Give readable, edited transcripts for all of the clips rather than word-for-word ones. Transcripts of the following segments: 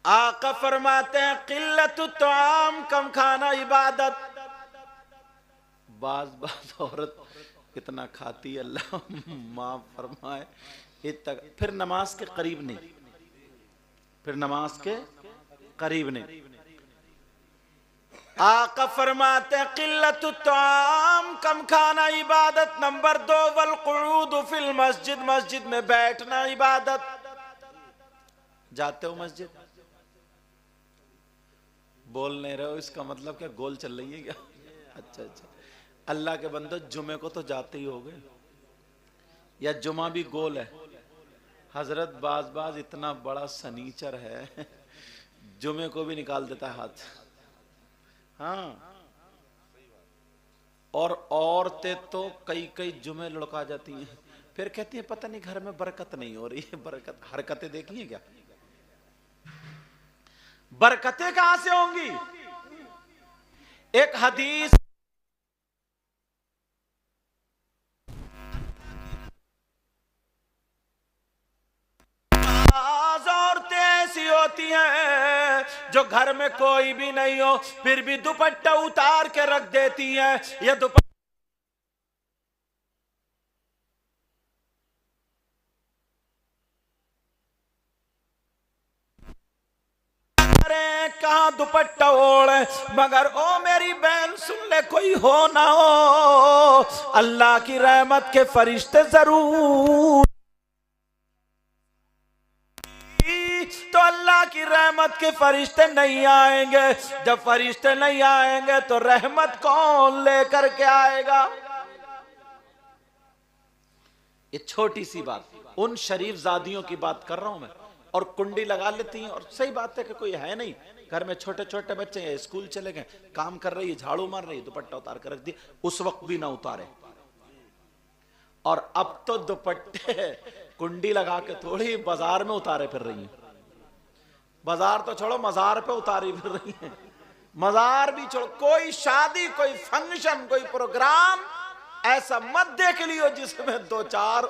आका फरमाते हैं किल्लतु तआम, कम खाना इबादत। बाज बाज औरत कितना खाती, अल्लाह माफ फरमाए, इतना फिर नमाज के करीब नहीं, फिर नमाज के करीब नहीं। आका फरमाते हैं किल्लतु तआम, कम खाना इबादत। नंबर 2 वल कुऊद फिल मस्जिद, मस्जिद में बैठना इबादत। जाते हो मस्जिद, बोल नहीं रहे हो, इसका मतलब क्या गोल चल रही है क्या? अच्छा अच्छा, अल्लाह के बंदो जुमे को तो जाते ही होगे, या जुमा भी गोल है? हजरत बाज बाज इतना बड़ा सनीचर है जुमे को भी निकाल देता है हाथ। हाँ, और औरतें तो कई कई जुमे लुढ़का जाती हैं, फिर कहती हैं पता नहीं घर में बरकत नहीं हो रही है। बरकत, हरकतें देखी है क्या? बरकतें कहां से होंगी? एक हदीस औरतें ऐसी होती हैं जो घर में कोई भी नहीं हो फिर भी दुपट्टा उतार के रख देती हैं। ये दुपट्टा कहां दुपट्टा ओढ़े, मगर ओ मेरी बहन सुन ले, कोई हो ना हो, अल्लाह की रहमत के फरिश्ते जरूर, तो अल्लाह की रहमत के फरिश्ते नहीं आएंगे। जब फरिश्ते नहीं आएंगे तो रहमत कौन लेकर के आएगा? ये छोटी सी बात, उन शरीफ जादियों की बात कर रहा हूं मैं, और कुंडी लगा लेती हैं। और सही बात है कि कोई है नहीं घर में, छोटे छोटे बच्चे हैं, स्कूल चले गए, काम कर रही है, झाड़ू मार रही है, दुपट्टा उतार कर रख दी, उस वक्त भी ना उतारे। और अब तो दुपट्टे कुंडी लगा के थोड़ी बाजार में उतारे फिर रही है। बाजार तो छोड़ो, मजार पे उतारी फिर रही है। मजार भी छोड़ो, कोई शादी, कोई फंक्शन, कोई प्रोग्राम ऐसा मत देख लियो जिसमें 2-4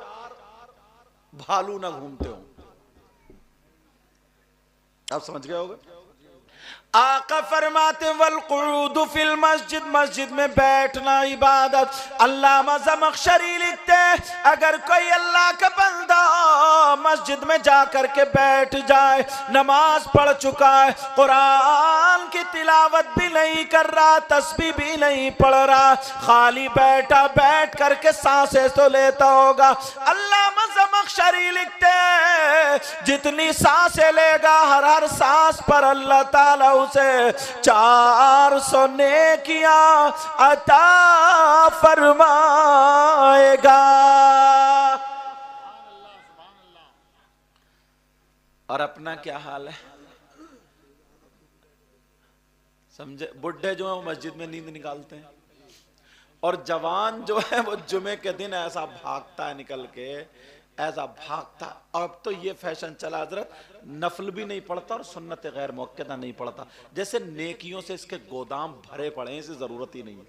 भालू ना घूमते हो। आप समझ गए होगे? आका फरमाते वल कुऊद फिल मस्जिद, मस्जिद में बैठना इबादत। अल्लामा ज़मख़शरी लिखते अगर कोई अल्लाह का बंदा मस्जिद में जाकर के बैठ जाए, नमाज पढ़ चुका है, कुरान की तिलावत भी नहीं कर रहा, तस्बीह भी नहीं पढ़ रहा, खाली बैठा, बैठ करके सांसें तो लेता होगा। अल्लामा ज़मख़शरी लिखते जितनी सांसें लेगा, हर सांस पर अल्लाह ताला उसे 400 नेकियां अता फरमाएगा। और अपना क्या हाल है समझे? बुढ़े जो है वो मस्जिद में नींद निकालते हैं, और जवान जो है वो जुमे के दिन ऐसा भागता है निकल के, ऐसा भागता। अब तो ये फैशन चला हजरत, नफल भी नहीं पड़ता और सुन्नत गैर मुअक्कदा नहीं पड़ता, जैसे नेकियों से इसके गोदाम भरे पड़े हैं, इसे जरूरत ही नहीं है।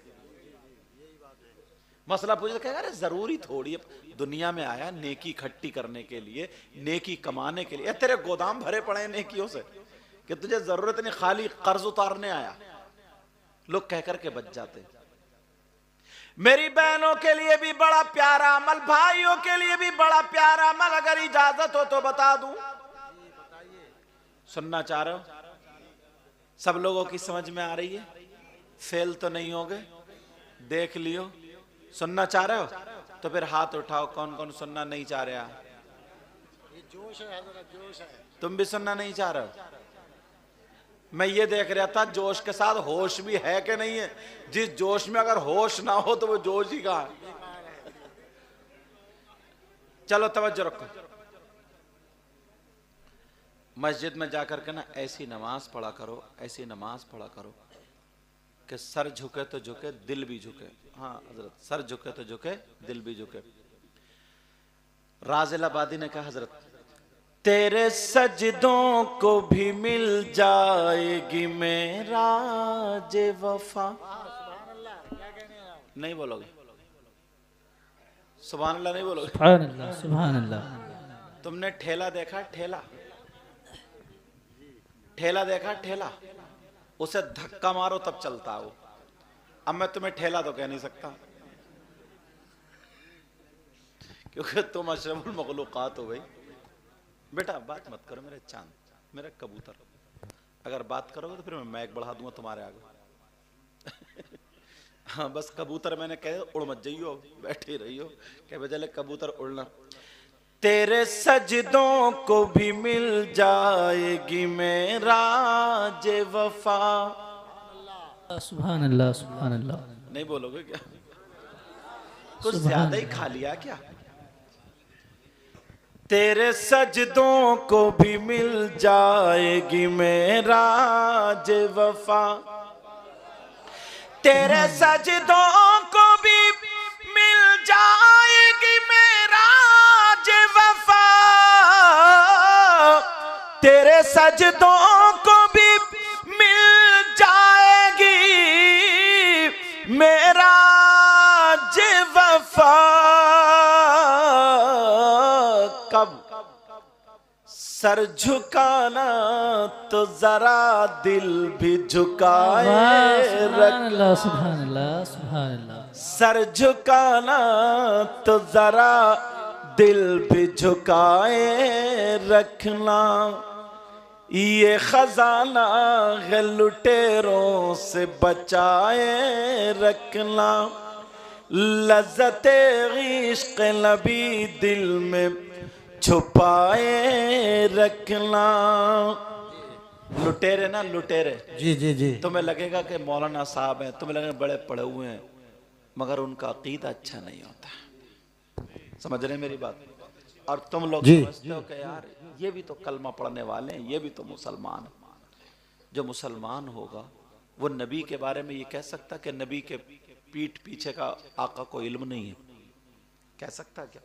मसला पूछे कहेगा अरे जरूरी थोड़ी है, दुनिया में आया नेकी इकट्ठी करने के लिए, नेकी कमाने के लिए, तेरे गोदाम भरे पड़े हैं नेकियों से कि तुझे जरूरत नहीं, खाली कर्ज उतारने आया। लोग कह करके बच जाते हैं। मेरी बहनों के लिए भी बड़ा प्यारा अमल, भाइयों के लिए भी बड़ा प्यारा अमल, अगर इजाजत हो तो बता दूं। सुनना चाह रहे हो? सब लोगों की समझ में आ रही है? फेल तो नहीं हो गए? देख लियो। सुनना चाह रहे हो तो फिर हाथ उठाओ, कौन कौन सुनना नहीं चाह रहा? जोश है, जोश है। तुम भी सुनना नहीं चाह रहे हो? मैं ये देख रहा था जोश के साथ होश भी है कि नहीं है। जिस जोश में अगर होश ना हो तो वो जोश ही कहां है? चलो तवज्जो रखो। मस्जिद में जाकर के ना ऐसी नमाज पढ़ा करो, ऐसी नमाज पढ़ा करो कि सर झुके तो झुके, दिल भी झुके। हाँ हजरत, सर झुके तो झुके, दिल भी झुके। राज़िल आबादी ने कहा हजरत तेरे सजदों को भी मिल जाएगी मेरा जे वफा। नहीं बोलोगे? सुभान अल्लाह नहीं बोलोगे? सुभान अल्लाह, सुभान अल्लाह। तुमने ठेला देखा? ठेला ठेला देखा, ठेला, उसे धक्का मारो तब चलता है वो। अब मैं तुम्हें ठेला तो कह नहीं सकता, क्योंकि तुम अशरफुल मखलूकात हो भाई। बेटा बात मत करो मेरे चांद, मेरे कबूतर, अगर बात करोगे तो फिर मैं मैक बढ़ा दूंगा तुम्हारे आगे। हाँ बस कबूतर मैंने कहे उड़ मत जाइयो, बैठे रहियो, कह बजले कबूतर उड़ना। तेरे सजदों को भी मिल जाएगी मेरा जे वफा। सुभान अल्लाह, सुभान अल्लाह। नहीं बोलोगे क्या? कुछ ज्यादा ही खा लिया क्या? तेरे सजदों को भी मिल जाएगी मेरा जे वफा, तेरे सजदों को भी मिल जाएगी मेरा जे वफा, तेरे सजदों को भी मिल जाएगी मेरा जे वफा। कब सर झुकाना तो जरा दिल भी झुकाए रखना, सुभान अल्लाह, सुभान अल्लाह। सर झुकाना तो जरा दिल भी झुकाए रखना, ये खजाना है लुटेरों से बचाए रखना, लज्जते इश्क नबी दिल में छुपाए रखना। लुटेरे ना लुटेरे, जी जी जी, तुम्हें लगेगा कि मौलाना साहब हैं, तुम्हें लगेगा बड़े पढ़े हुए हैं, मगर उनका अकीदा अच्छा नहीं होता। समझ रहे मेरी बात? और तुम लोग समझते हो कि यार ये भी तो कलमा पढ़ने वाले हैं, ये भी तो मुसलमान है। जो मुसलमान होगा वो नबी के बारे में ये कह सकता कि नबी के पीठ पीछे का आका को इल्म नहीं है? कह सकता क्या?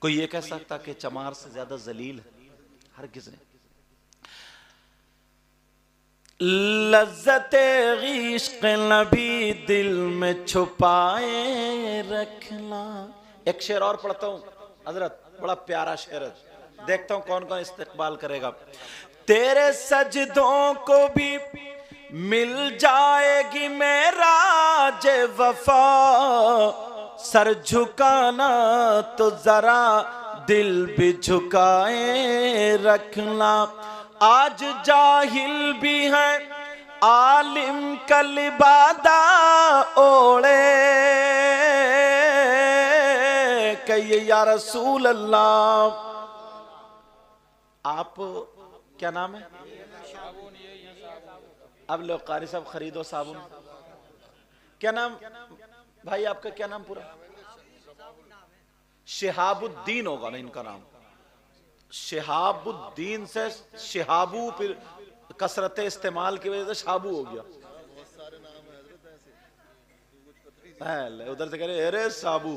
कोई ये कह सकता कि चमार से ज्यादा जलील है? हर किसी ने। लज्जते इश्क नबी दिल में छुपाए रखना। एक शेर और पढ़ता हूं हजरत, बड़ा प्यारा शेर है, देखता हूं कौन कौन इस्तेकबाल करेगा। तेरे सजदों को भी मिल जाएगी मेरा जे वफा, सर झुकाना तो जरा दिल भी झुकाए रखना, आज जाहिल भी है आलिम कलिबादा ओढ़े, कहिए या रसूल अल्लाह। आप क्या नाम है? अब लो कारी साहब खरीदो साबुन। क्या नाम भाई आपका? क्या नाम पूरा? शिहाबुद्दीन होगा ना इनका नाम? शिहाबुद्दीन से शिहाबू, फिर कसरत इस्तेमाल की वजह से शाबू हो गया। उधर से कह रहे अरे साबू,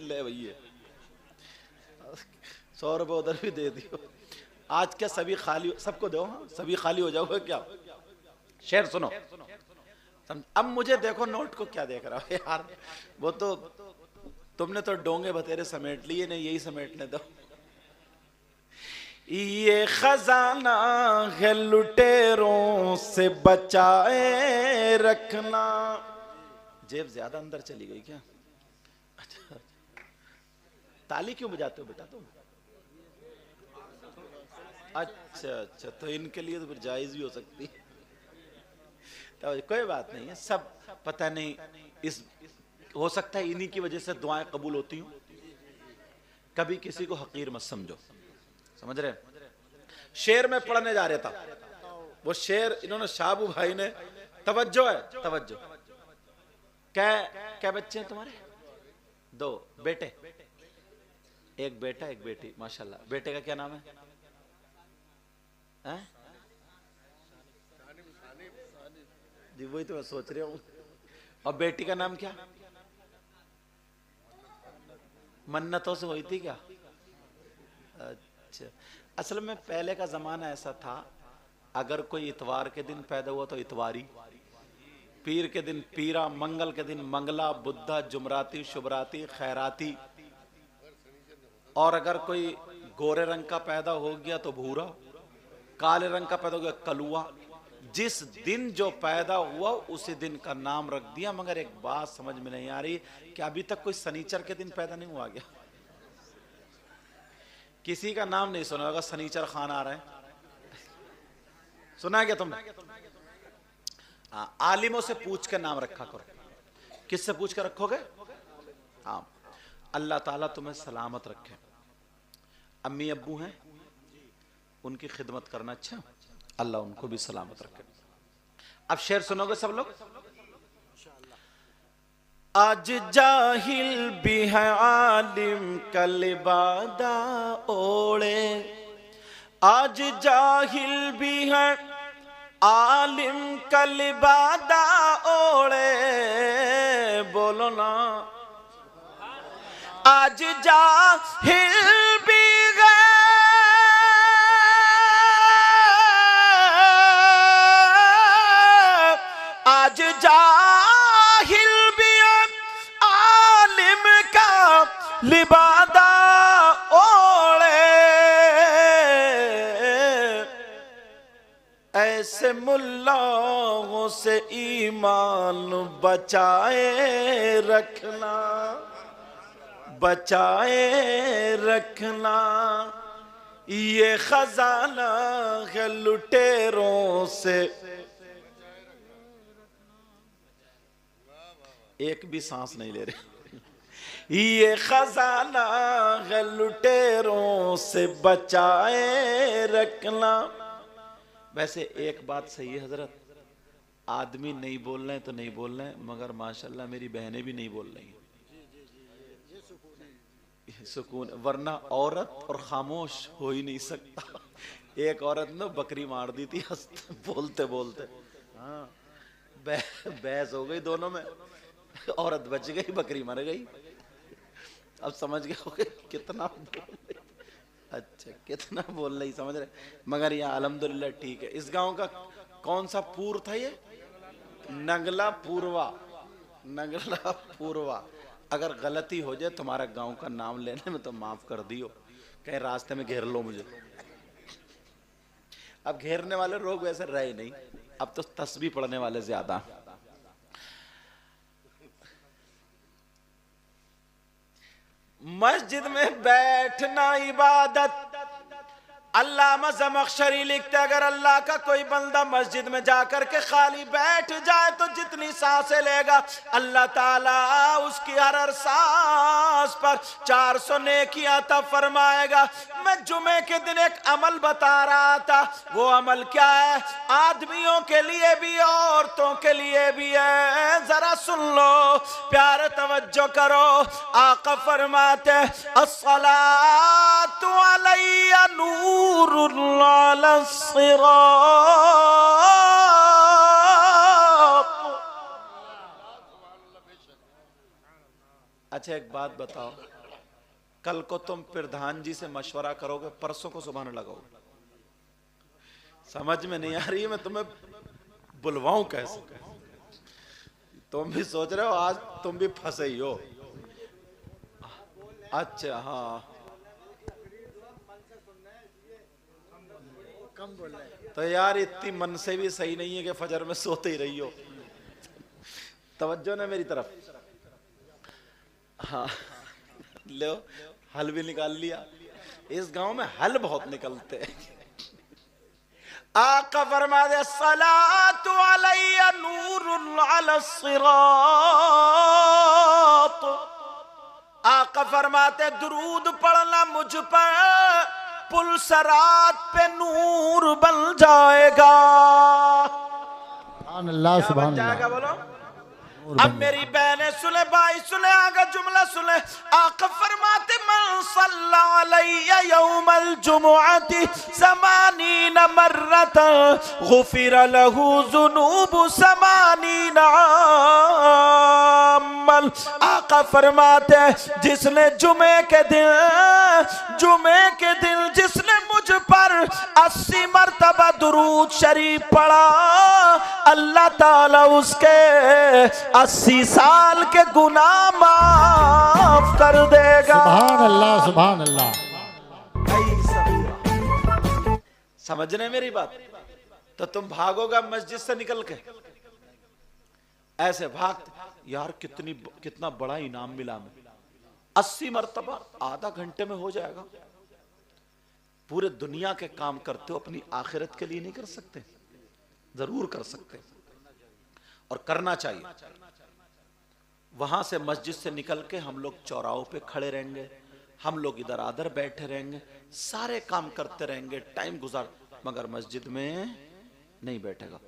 ले भैया 100 रुपए उधर भी दे दियो। आज क्या सभी खाली, सबको दो, हाँ सभी खाली हो जाओगे क्या? शेर सुनो। अब मुझे देखो नोट को क्या देख रहा हो यार, वो तो तुमने तो डोंगे बतेरे समेट लिए, नहीं यही समेटने दो। ये खजाना है लुटेरों से बचाए रखना। जेब ज्यादा अंदर चली गई क्या? अच्छा, ताली क्यों बजाते हो बेटा तुम? अच्छा अच्छा, तो इनके लिए तो फिर जायज भी हो सकती है, तो कोई बात नहीं है। सब पता नहीं, इस हो सकता है इन्हीं की वजह से दुआएं कबूल होती हूँ। कभी किसी को हकीर मत समझो, समझ रहे? शेर में पढ़ने जा रहा था, वो शेर इन्होंने शाबू भाई ने, तवज्जो है तवज्जो। क्या बच्चे हैं तुम्हारे? 2 बेटे, एक बेटा एक बेटी, माशाल्लाह। बेटे का क्या नाम है? जी वही तो मैं सोच रहा हूँ। और बेटी का नाम क्या? मन्नतों से हुई थी क्या? अच्छा, असल में पहले का जमाना ऐसा था, अगर कोई इतवार के दिन पैदा हुआ तो इतवारी, पीर के दिन पीरा, मंगल के दिन मंगला, बुद्धा जुमराती, शुभराती, खैराती, और अगर कोई गोरे रंग का पैदा हो गया तो भूरा, काले रंग का पैदा हो गया कलुआ। जिस दिन जो पैदा हुआ उसी दिन का नाम रख दिया। मगर एक बात समझ में नहीं आ रही कि अभी तक कोई शनिचर के दिन पैदा नहीं हुआ क्या? किसी का नाम नहीं सुना होगा, शनिचर खान आ रहा है, सुना है क्या तुमने? हाँ, आलिमों से पूछ के नाम रखा करो। किससे पूछ कर रखोगे? हाँ, अल्लाह ताला तुम्हें सलामत रखे। अम्मी अब्बू हैं, उनकी खिदमत करना अच्छा, अल्लाह उनको भी सलामत रखे। अब शेर सुनोगे सब लोग? आज जाहिल भी है आलिम का लिबादा ओढ़े, आज जाहिल भी है आलिम का लिबादा ओढ़े, बोलो ना। आज जाहिल भी है आज जाहिल भी आलिम का लिबादा ओढ़े, ऐसे मुल्लाओं से ईमान बचाए रखना, बचाए रखना। ये खजाना है लुटेरों से, एक भी सांस नहीं ले रहे। ये खजाना है लुटेरों से बचाए रखना। वैसे एक बात सही है हजरत, आदमी नहीं बोल रहे हैं तो नहीं बोल रहे हैं, मगर माशाल्लाह मेरी बहनें भी नहीं बोल रही हैं। सुकून, वरना औरत और खामोश हो ही नहीं सकता। एक औरत ने बकरी मार दी थी बोलते बोलते, हाँ बहस हो गई दोनों में, औरत बच गई, बकरी मर गई। अब समझ गए हो कितना अच्छा कितना बोल रही, समझ रहे। मगर यहाँ अल्हम्दुलिल्लाह ठीक है। इस गांव का कौन सा पूर था ये? नगला पूर्वा, नगला पूर्वा। अगर गलती हो जाए तुम्हारा गांव का नाम लेने में तो माफ कर दियो, कहीं रास्ते में घेर लो मुझे। अब घेरने वाले लोग वैसे रहे नहीं, अब तो तस्बीह पढ़ने वाले ज्यादा। मस्जिद में बैठना इबादत। अल्लामा ज़मख़शरी लिखते, अगर अल्लाह का कोई बंदा मस्जिद में जाकर के खाली बैठ जाए तो जितनी सांसें लेगा अल्लाह ताला उसकी हर सांस पर 400 नेकियां अता फरमाएगा। मैं जुमे के दिन एक अमल बता रहा था, वो अमल क्या है? आदमियों के लिए भी औरतों के लिए भी है, जरा सुन लो, प्यार तवज्जो करो। आका फरमाते, अस्सलातु अलैया नूरुन अला सिरात। अच्छा एक बात बताओ, कल को तुम प्रधान जी से मशवरा करोगे, परसों को सुबह लगाओगे। समझ में नहीं आ रही है, मैं तुम्हें बुलवाऊं कैसे? तुम भी सोच रहे हो आज तुम भी फंसे ही हो। अच्छा हाँ, तो यार इतनी मन से भी सही नहीं है कि फजर में सोते ही रही हो। तवज्जो ने मेरी तरफ। हाँ लो, हल भी निकाल लिया। इस गांव में हल बहुत निकलते हैं। आका फरमा दे, सलातु अलैया नूरुन अला सिरात। आका फरमाते, दुरूद पढ़ना मुझ पर पुल सरात पे नूर बन जाएगा। अल्लाह सुभान जाएगा बोलो। अब मेरी बहनें सुने, भाई सुने, आगे जुमला सुने। आका फरमाते, मन सल्ला अलैया यौमल जुमुअती समानीन मर्रतन गुफिर लहू जुनूबु समानीन अमल। आका फरमाते, जिसने जुमे के दिन जिसने मुझ पर 80 मर्तबा दुरूद शरीफ पढ़ा, अल्लाह ताला उसके 80 साल के गुनाह माफ कर देगा। सुभान अल्लाह, सुभान अल्लाह। समझ रहे मेरी बात? तो तुम भागोगा मस्जिद से निकल के, ऐसे भागते, यार कितना बड़ा इनाम मिला हमें, 80 मरतबा आधा घंटे में हो जाएगा। पूरे दुनिया के काम करते हो, अपनी आखिरत के लिए नहीं कर सकते? जरूर कर सकते और करना चाहिए। वहां से मस्जिद से निकल के हम लोग चौराहों पे खड़े रहेंगे, हम लोग इधर आधर बैठे रहेंगे, सारे काम करते रहेंगे, टाइम गुजार, मगर मस्जिद में नहीं बैठेगा।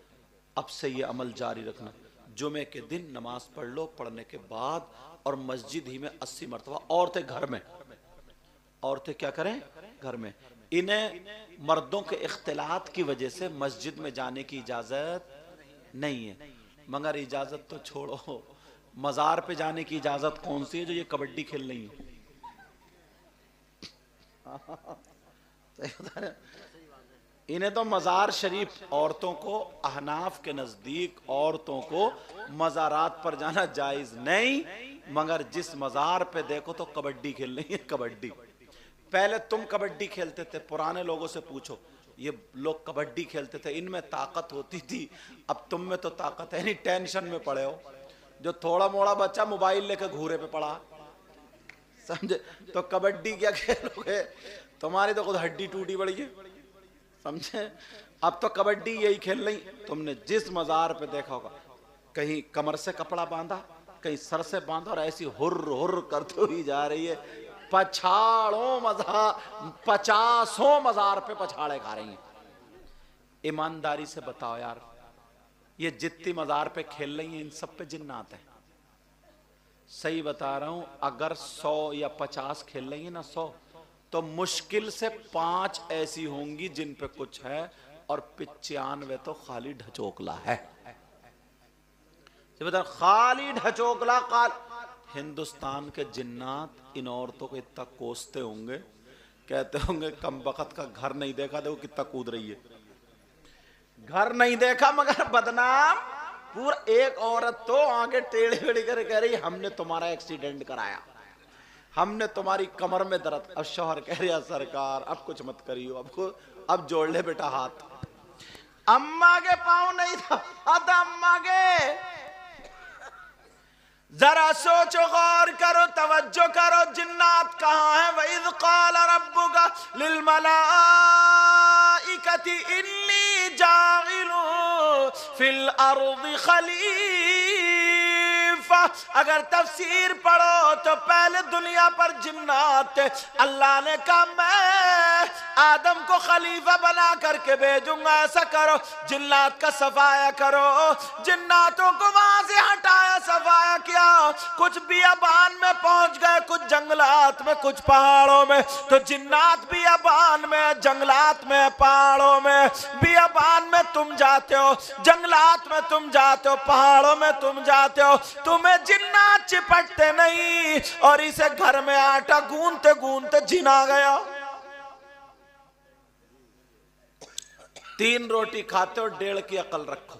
अब से ये अमल जारी रखना, जुमे के दिन नमाज पढ़ लो, पढ़ने के बाद और मस्जिद ही में 80 मरतबा। औरतें घर में, औरतें क्या करें? घर में। इन्हें मर्दों के इख्तिलात की वजह से मस्जिद में जाने की इजाजत नहीं है। मगर इजाजत तो छोड़ो, मजार पे जाने की इजाजत कौन सी है जो ये कबड्डी खेल रही है? इन्हें तो मजार शरीफ, औरतों को अहनाफ के नजदीक औरतों को मजारात पर जाना जायज नहीं, मगर जिस मजार पे देखो तो कबड्डी खेल रही है। कबड्डी, पहले तुम कबड्डी खेलते थे, पुराने लोगों से पूछो, ये लोग कबड्डी खेलते थे, इनमें ताकत होती थी, अब तुम में तो ताकत है नहीं, टेंशन में पड़े हो। जो थोड़ा मोड़ा बच्चा मोबाइल लेकर घूरे पे पड़ा, समझे? तो कबड्डी क्या खेलोगे? तुम्हारी तो खुद हड्डी टूटी पड़ी है, समझे? अब तो कबड्डी यही खेल रही। तुमने जिस मजार पे देखा होगा, कहीं कमर से कपड़ा बांधा, कहीं सर से बांधा, और ऐसी हुर्र हुर्र करते हुई जा रही है। पछाड़ों मजार, 50 मजार पे पछाड़े खा रही हैं। ईमानदारी से बताओ यार, ये जितनी मजार पे खेल रही हैं, इन सब पे जिन्नात है। सही बता रहा हूं, अगर 100 या 50 खेल रही है ना, 100, तो मुश्किल से 5 ऐसी होंगी जिन पे कुछ है, और 95 तो खाली ढचोकला है। बता, खाली ढचोकला। हिंदुस्तान के जिन्नात इन औरतों को इतना कोसते होंगे, कहते होंगे कम बखत का घर नहीं देखा, देखो कितना कूद रही है। घर नहीं देखा मगर बदनाम पूरा। एक औरत तो आगे टेढ़ी बेड़ी कर कह रही, हमने तुम्हारा एक्सीडेंट कराया, हमने तुम्हारी कमर में दर्द। अब शौहर कह रहा, सरकार अब कुछ मत करियो, अब जोड़ ले बेटा हाथ। अम्मा के पाँव नहीं था, अम्मा के। जरा सोचो, गौर करो, तवज्जो करो, जिन्नात कहाँ है? वइज़ क़ाल रब्बुका लिल मलाइकति इन्नी जाइलुन फिल अर्दि खलीफा। अगर तफसीर पढ़ो तो पहले दुनिया पर जिन्नात, अल्लाह ने कहा मैं आदम को खलीफा बना करके भेजूंगा, ऐसा करो। जिन्नात का सफाया करो, जिन्नातों को वहां से हटाया, सफाया किया। कुछ बियाबान में पहुंच गए, कुछ जंगलात में, कुछ पहाड़ों में। तो जिन्नात बियाबान में, जंगलात में, पहाड़ों में। बियाबान में तुम जाते हो, जंगलात में तुम जाते हो, पहाड़ों में तुम जाते हो, तुम्हें जिन्नात चिपटते नहीं। और इसे घर में आटा गूंथते गूंथते जिना गया। 3 रोटी खाते हो, 1.5 की अकल रखो,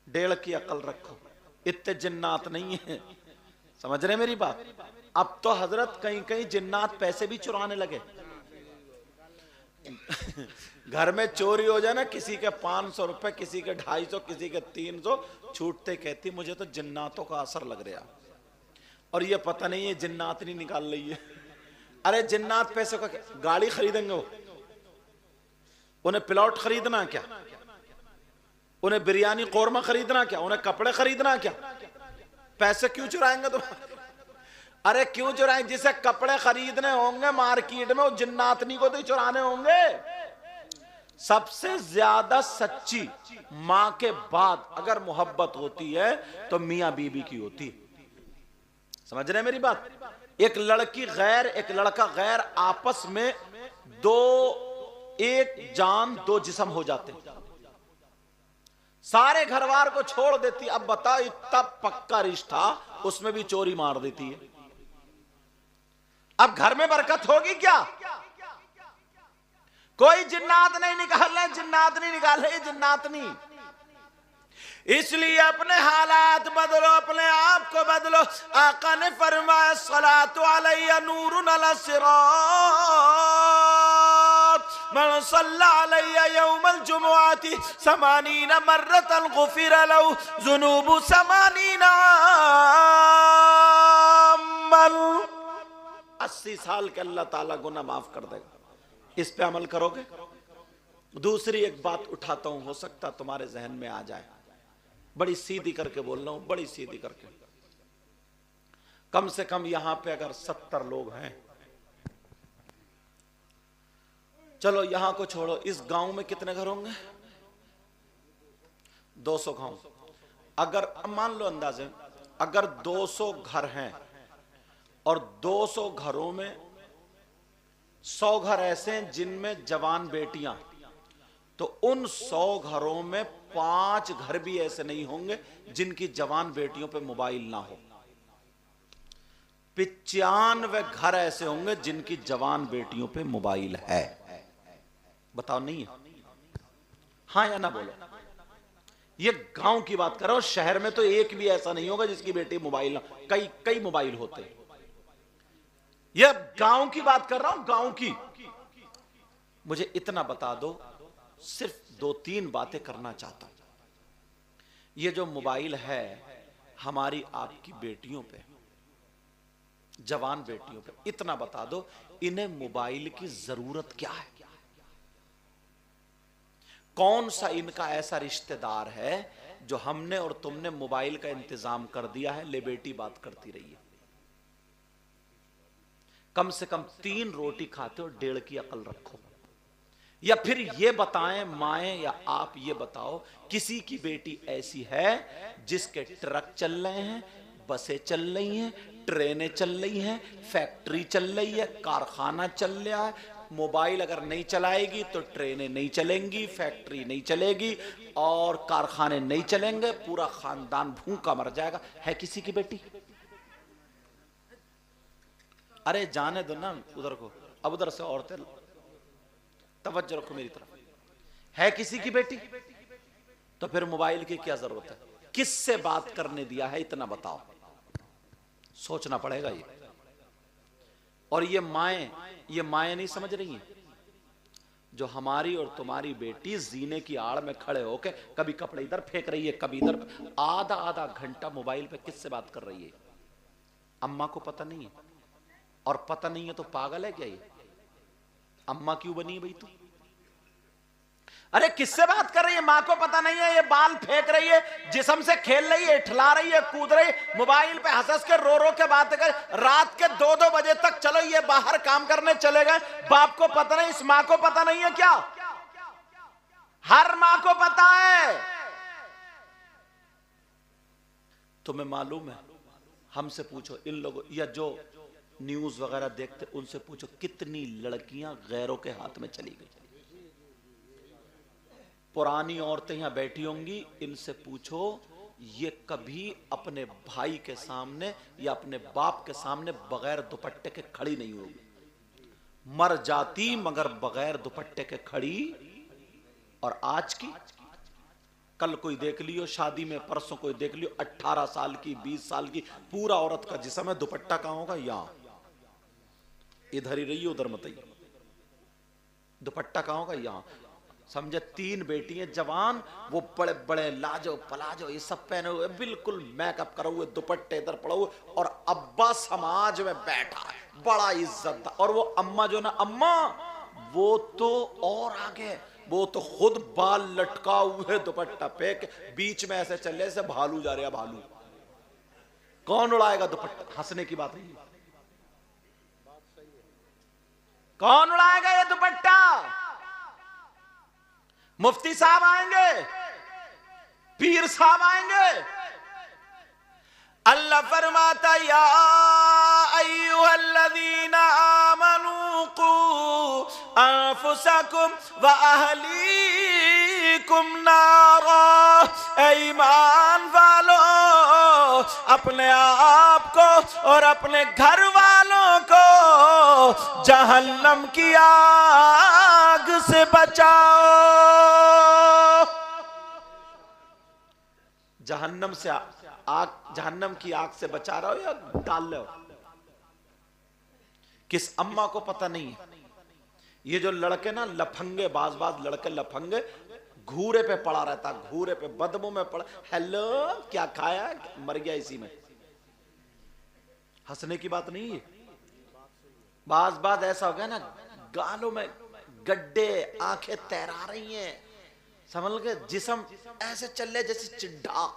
1.5 की अकल रखो। इतने जिन्नात नहीं है, समझ रहे मेरी बात? अब तो हजरत कहीं कहीं जिन्नात पैसे भी चुराने लगे। घर में चोरी हो जाए ना, किसी के 500 रुपए, किसी के 250, किसी के 300, छूटते कहती मुझे तो जिन्नातों का असर लग रहा। और ये पता नहीं है जिन्नात नहीं निकाल रही है। अरे जिन्नात पैसे का गाड़ी खरीदेंगे, वो उन्हें प्लॉट खरीदना क्या, उन्हें बिरयानी कौरमा खरीदना क्या, उन्हें कपड़े खरीदना क्या? पैसे क्यों चुराएंगे तुम? अरे क्यों चुराएंगे? जिसे कपड़े खरीदने होंगे मार्केट में, वो जिन्नातनी को तो ही चुराने होंगे। सबसे ज्यादा सच्ची मां के बाद अगर मोहब्बत होती है तो मियां बीबी की होती है। समझ रहे मेरी बात? एक लड़की गैर, एक लड़का गैर, आपस में एक जान 2 जिस्म हो जाते, सारे घरवार को छोड़ देती। अब बताओ, इतना पक्का रिश्ता, उसमें भी चोरी मार देती है। अब घर में बरकत होगी क्या? कोई जिन्नात नहीं निकाल रहे, जिन्नात नहीं निकाल रहे, जिन्नात नहीं। इसलिए अपने हालात बदलो, अपने आप को बदलो। आका ने फरमाया सलातु अलैया नूरुन अला सिरात, मन सल्ला अलैया यौमल जुमुआती समानीना मर्रतन गुफिर लहु जुनूबु समानीना अमल। 80 साल के अल्लाह ताला गुनाह माफ कर देगा। इस पे अमल करोगे? दूसरी एक बात उठाता हूं, हो सकता तुम्हारे जहन में आ जाए, बड़ी सीधी करके बोल रहा हूं, बड़ी सीधी करके। कम से कम यहां पे अगर 70 लोग हैं, चलो यहां को छोड़ो, इस गांव में कितने घर होंगे? 200 गांव। अगर मान लो अंदाजे अगर 200 घर हैं और 200 घरों में 100 घर ऐसे हैं जिनमें जवान बेटियां, तो उन 100 घरों में 5 घर भी ऐसे नहीं होंगे जिनकी जवान बेटियों पे मोबाइल ना हो। 95 घर ऐसे होंगे जिनकी जवान बेटियों पे मोबाइल है। बताओ नहीं है? हाँ या ना बोलो। ये गांव की बात कर रहा हूं, शहर में तो एक भी ऐसा नहीं होगा जिसकी बेटी मोबाइल ना, कई मोबाइल होते हैं। ये गांव की बात कर रहा हूं, गांव की। मुझे इतना बता दो, सिर्फ 2-3 बातें करना चाहता हूं। ये जो मोबाइल है हमारी आपकी बेटियों पे, जवान बेटियों पे, इतना बता दो, इन्हें मोबाइल की जरूरत क्या है? कौन सा इनका ऐसा रिश्तेदार है जो हमने और तुमने मोबाइल का इंतजाम कर दिया है, ले बेटी बात करती रही है। कम से कम 3 रोटी खाते हो, 1.5 की अकल रखो। या फिर ये बताएं माएं या आप ये बताओ, किसी की बेटी ऐसी है जिसके ट्रक चल रहे हैं, बसें चल रही हैं, ट्रेनें चल रही हैं, फैक्ट्री चल रही है, कारखाना चल रहा है। मोबाइल अगर नहीं चलाएगी तो ट्रेनें नहीं चलेंगी, फैक्ट्री नहीं चलेगी और कारखाने नहीं चलेंगे, पूरा खानदान भूखा मर जाएगा। है किसी की बेटी? अरे जाने दो ना उधर को, अब उधर से औरतें तवज्जो रखो मेरी तरफ। है किसी की बेटी? तो फिर मोबाइल की क्या जरूरत है? किससे बात करने दिया है, इतना बताओ। सोचना पड़ेगा ये। और ये माएं नहीं समझ रही हैं जो हमारी और तुम्हारी बेटी जीने की आड़ में खड़े होके कभी कपड़े इधर फेंक रही है, कभी इधर, आधा घंटा मोबाइल पे किससे बात कर रही है? अम्मा को पता नहीं है? और पता नहीं है तो पागल है क्या ये? अम्मा क्यों बनी है भाई तू? अरे किससे बात कर रही है? मां को पता नहीं है? ये बाल फेंक रही है, जिस्म से खेल रही है, ठिला रही है, कूद रही है, मोबाइल पे हंस के रो के बात कर, रात के 2-2 बजे तक। चलो ये बाहर काम करने चले गए, बाप को पता नहीं, इस मां को पता नहीं है क्या? हर मां को पता है। तुम्हें मालूम है? हमसे पूछो, इन लोगों या जो न्यूज वगैरह देखते उनसे पूछो, कितनी लड़कियां गैरों के हाथ में चली गई। पुरानी औरतें यहां बैठी होंगी, इनसे पूछो, ये कभी अपने भाई के सामने या अपने बाप के सामने बगैर दुपट्टे के खड़ी नहीं होगी। मर जाती मगर बगैर दुपट्टे के खड़ी। और आज की, कल कोई देख लियो शादी में, परसों कोई देख लियो 18 साल की, 20 साल की, पूरा औरत का जिस्म है, दुपट्टा कहां होगा? यहां, इधर ही रही, उधर मत आइए। दुपट्टा कहां होगा? यहां। समझे? 3 बेटियां जवान, वो बड़े बड़े लाजो पलाजो ये सब पहने हुए, बिल्कुल मेकअप करे हुए, दुपट्टे इधर पड़े हुए, और अब्बा समाज में बैठा है, बड़ा इज्जत। और वो अम्मा जो ना, अम्मा वो तो और आगे, वो तो खुद बाल लटका हुए, दुपट्टा फेंक, बीच में ऐसे चल रहे जैसे भालू जा रहे हैं, भालू। कौन उड़ाएगा दुपट्टा? हंसने की बात नहीं, कौन उड़ाएगा ये दुपट्टा? मुफ्ती साहब आएंगे, पीर साहब आएंगे। अल्लाह फरमाता, या अय्युहल्लज़ीना आमनू कू अनफुसकुम व अहलीकुम नारा। ईमान वालों, अपने आप को और अपने घर वालों को जहन्नम की आग से बचाओ। जहन्नम से आग, जहन्नम की आग से बचा रहे हो या डाल रहे हो? किस अम्मा को पता नहीं है? ये जो लड़के ना लफंगे, बाज लड़के लफंगे, घूरे पे पड़ा रहता, घूरे पे बदबू में पड़ा, हेलो क्या खाया, मर गया इसी में। हंसने की बात नहीं है। बाज ऐसा हो गया ना, गालों में गड्ढे, आंखें तैरा रही हैं, समझ गए, जिस्म ऐसे चल जैसे चिड्ढा।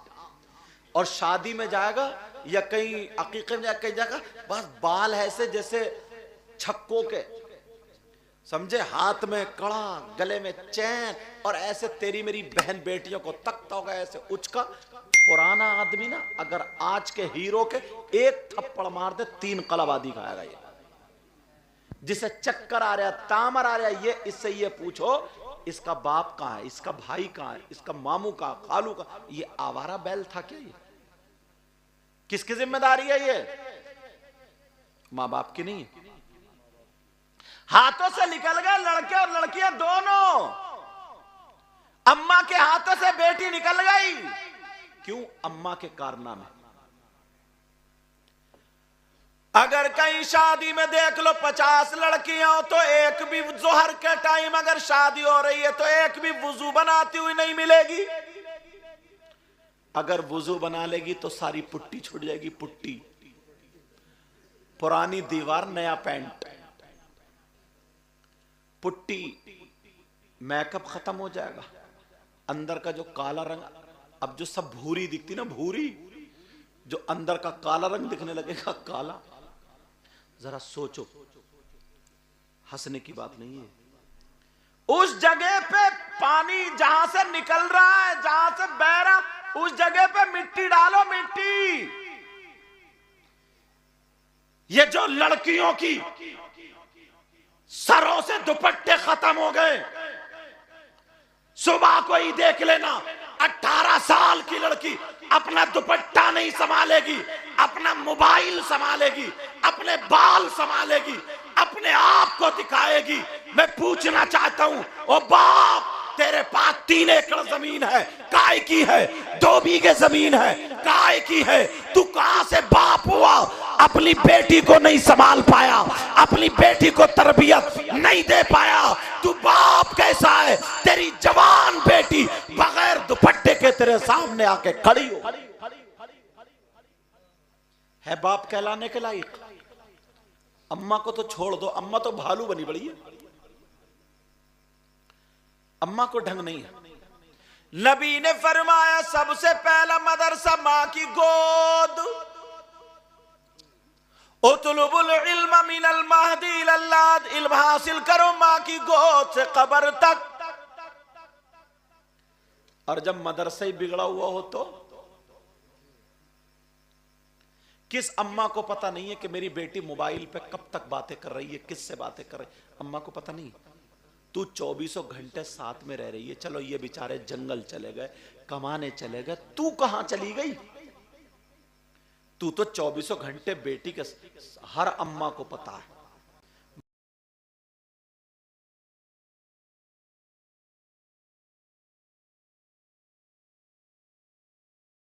और शादी में जाएगा या कहीं अकीके में जाएगा, कहीं जाएगा, बस बाल ऐसे जैसे छक्कों के, समझे, हाथ में कड़ा, गले में चैन, और ऐसे तेरी मेरी बहन बेटियों को तकता होगा ऐसे उचका। पुराना आदमी ना अगर आज के हीरो के एक थप्पड़ मार दे 3 कलाबादी खाएगा ये। जिसे चक्कर आ रहा, तामर आ रहा, ये इससे ये पूछो इसका बाप कहां है, इसका भाई कहां है, इसका मामू कहां, खालू कहां। ये आवारा बैल था क्या? ये किसकी जिम्मेदारी है? ये मां बाप की नहीं है। हाथों से निकल गए लड़के और लड़कियां दोनों, अम्मा के हाथों से बेटी निकल गई। क्यों? अम्मा के कारनामे। अगर कहीं शादी में देख लो 50 लड़कियां हो तो एक भी जोहर के टाइम अगर शादी हो रही है तो एक भी वुजू बनाती हुई नहीं मिलेगी। अगर वुजू बना लेगी तो सारी पुट्टी छूट जाएगी, पुट्टी, पुरानी दीवार नया पेंट, पुट्टी, मेकअप खत्म हो जाएगा, अंदर का जो काला रंग, अब जो सब भूरी दिखती ना, भूरी, जो अंदर का काला रंग दिखने लगेगा, काला। जरा सोचो, हंसने की बात नहीं है। उस जगह पे पानी जहां से निकल रहा है, जहां से बह रहा, उस जगह पे मिट्टी डालो, मिट्टी। ये जो लड़कियों की सरों से दुपट्टे खत्म हो गए, सुबह को ही देख लेना 18 साल की लड़की अपना दुपट्टा नहीं संभालेगी, अपना मोबाइल संभालेगी, अपने बाल संभालेगी, अपने आप को दिखाएगी। मैं पूछना चाहता हूं, ओ बाप, तेरे पास 3 एकड़ जमीन है, काय की है? 2 बीघे जमीन है, काय की है? तू कहां से बाप हुआ? अपनी बेटी को नहीं संभाल पाया, अपनी बेटी को तरबियत नहीं दे पाया, तू बाप कैसा है? तेरी जवान बेटी बगैर दुपट्टे के तेरे सामने आके खड़ी हो, है बाप कहलाने के लायक? अम्मा को तो छोड़ दो, अम्मा तो भालू बनी बड़ी है, अम्मा को ढंग नहीं है। नबी ने फरमाया सबसे पहला मदरसा मां की गोद। उतलुबुल इल्म मिनल महदी इलल लाद, इल्म हासिल करो मां की गोद से कब्र तक। और जब मदरसा ही बिगड़ा हुआ हो तो किस अम्मा को पता नहीं है कि मेरी बेटी मोबाइल पे कब तक बातें कर रही है, किससे बातें कर रही है? अम्मा को पता नहीं। तू 24 घंटे साथ में रह रही है। चलो ये बेचारे जंगल चले गए, कमाने चले गए, तू कहां चली गई? तू तो 24 घंटे बेटी के, हर अम्मा को पता है।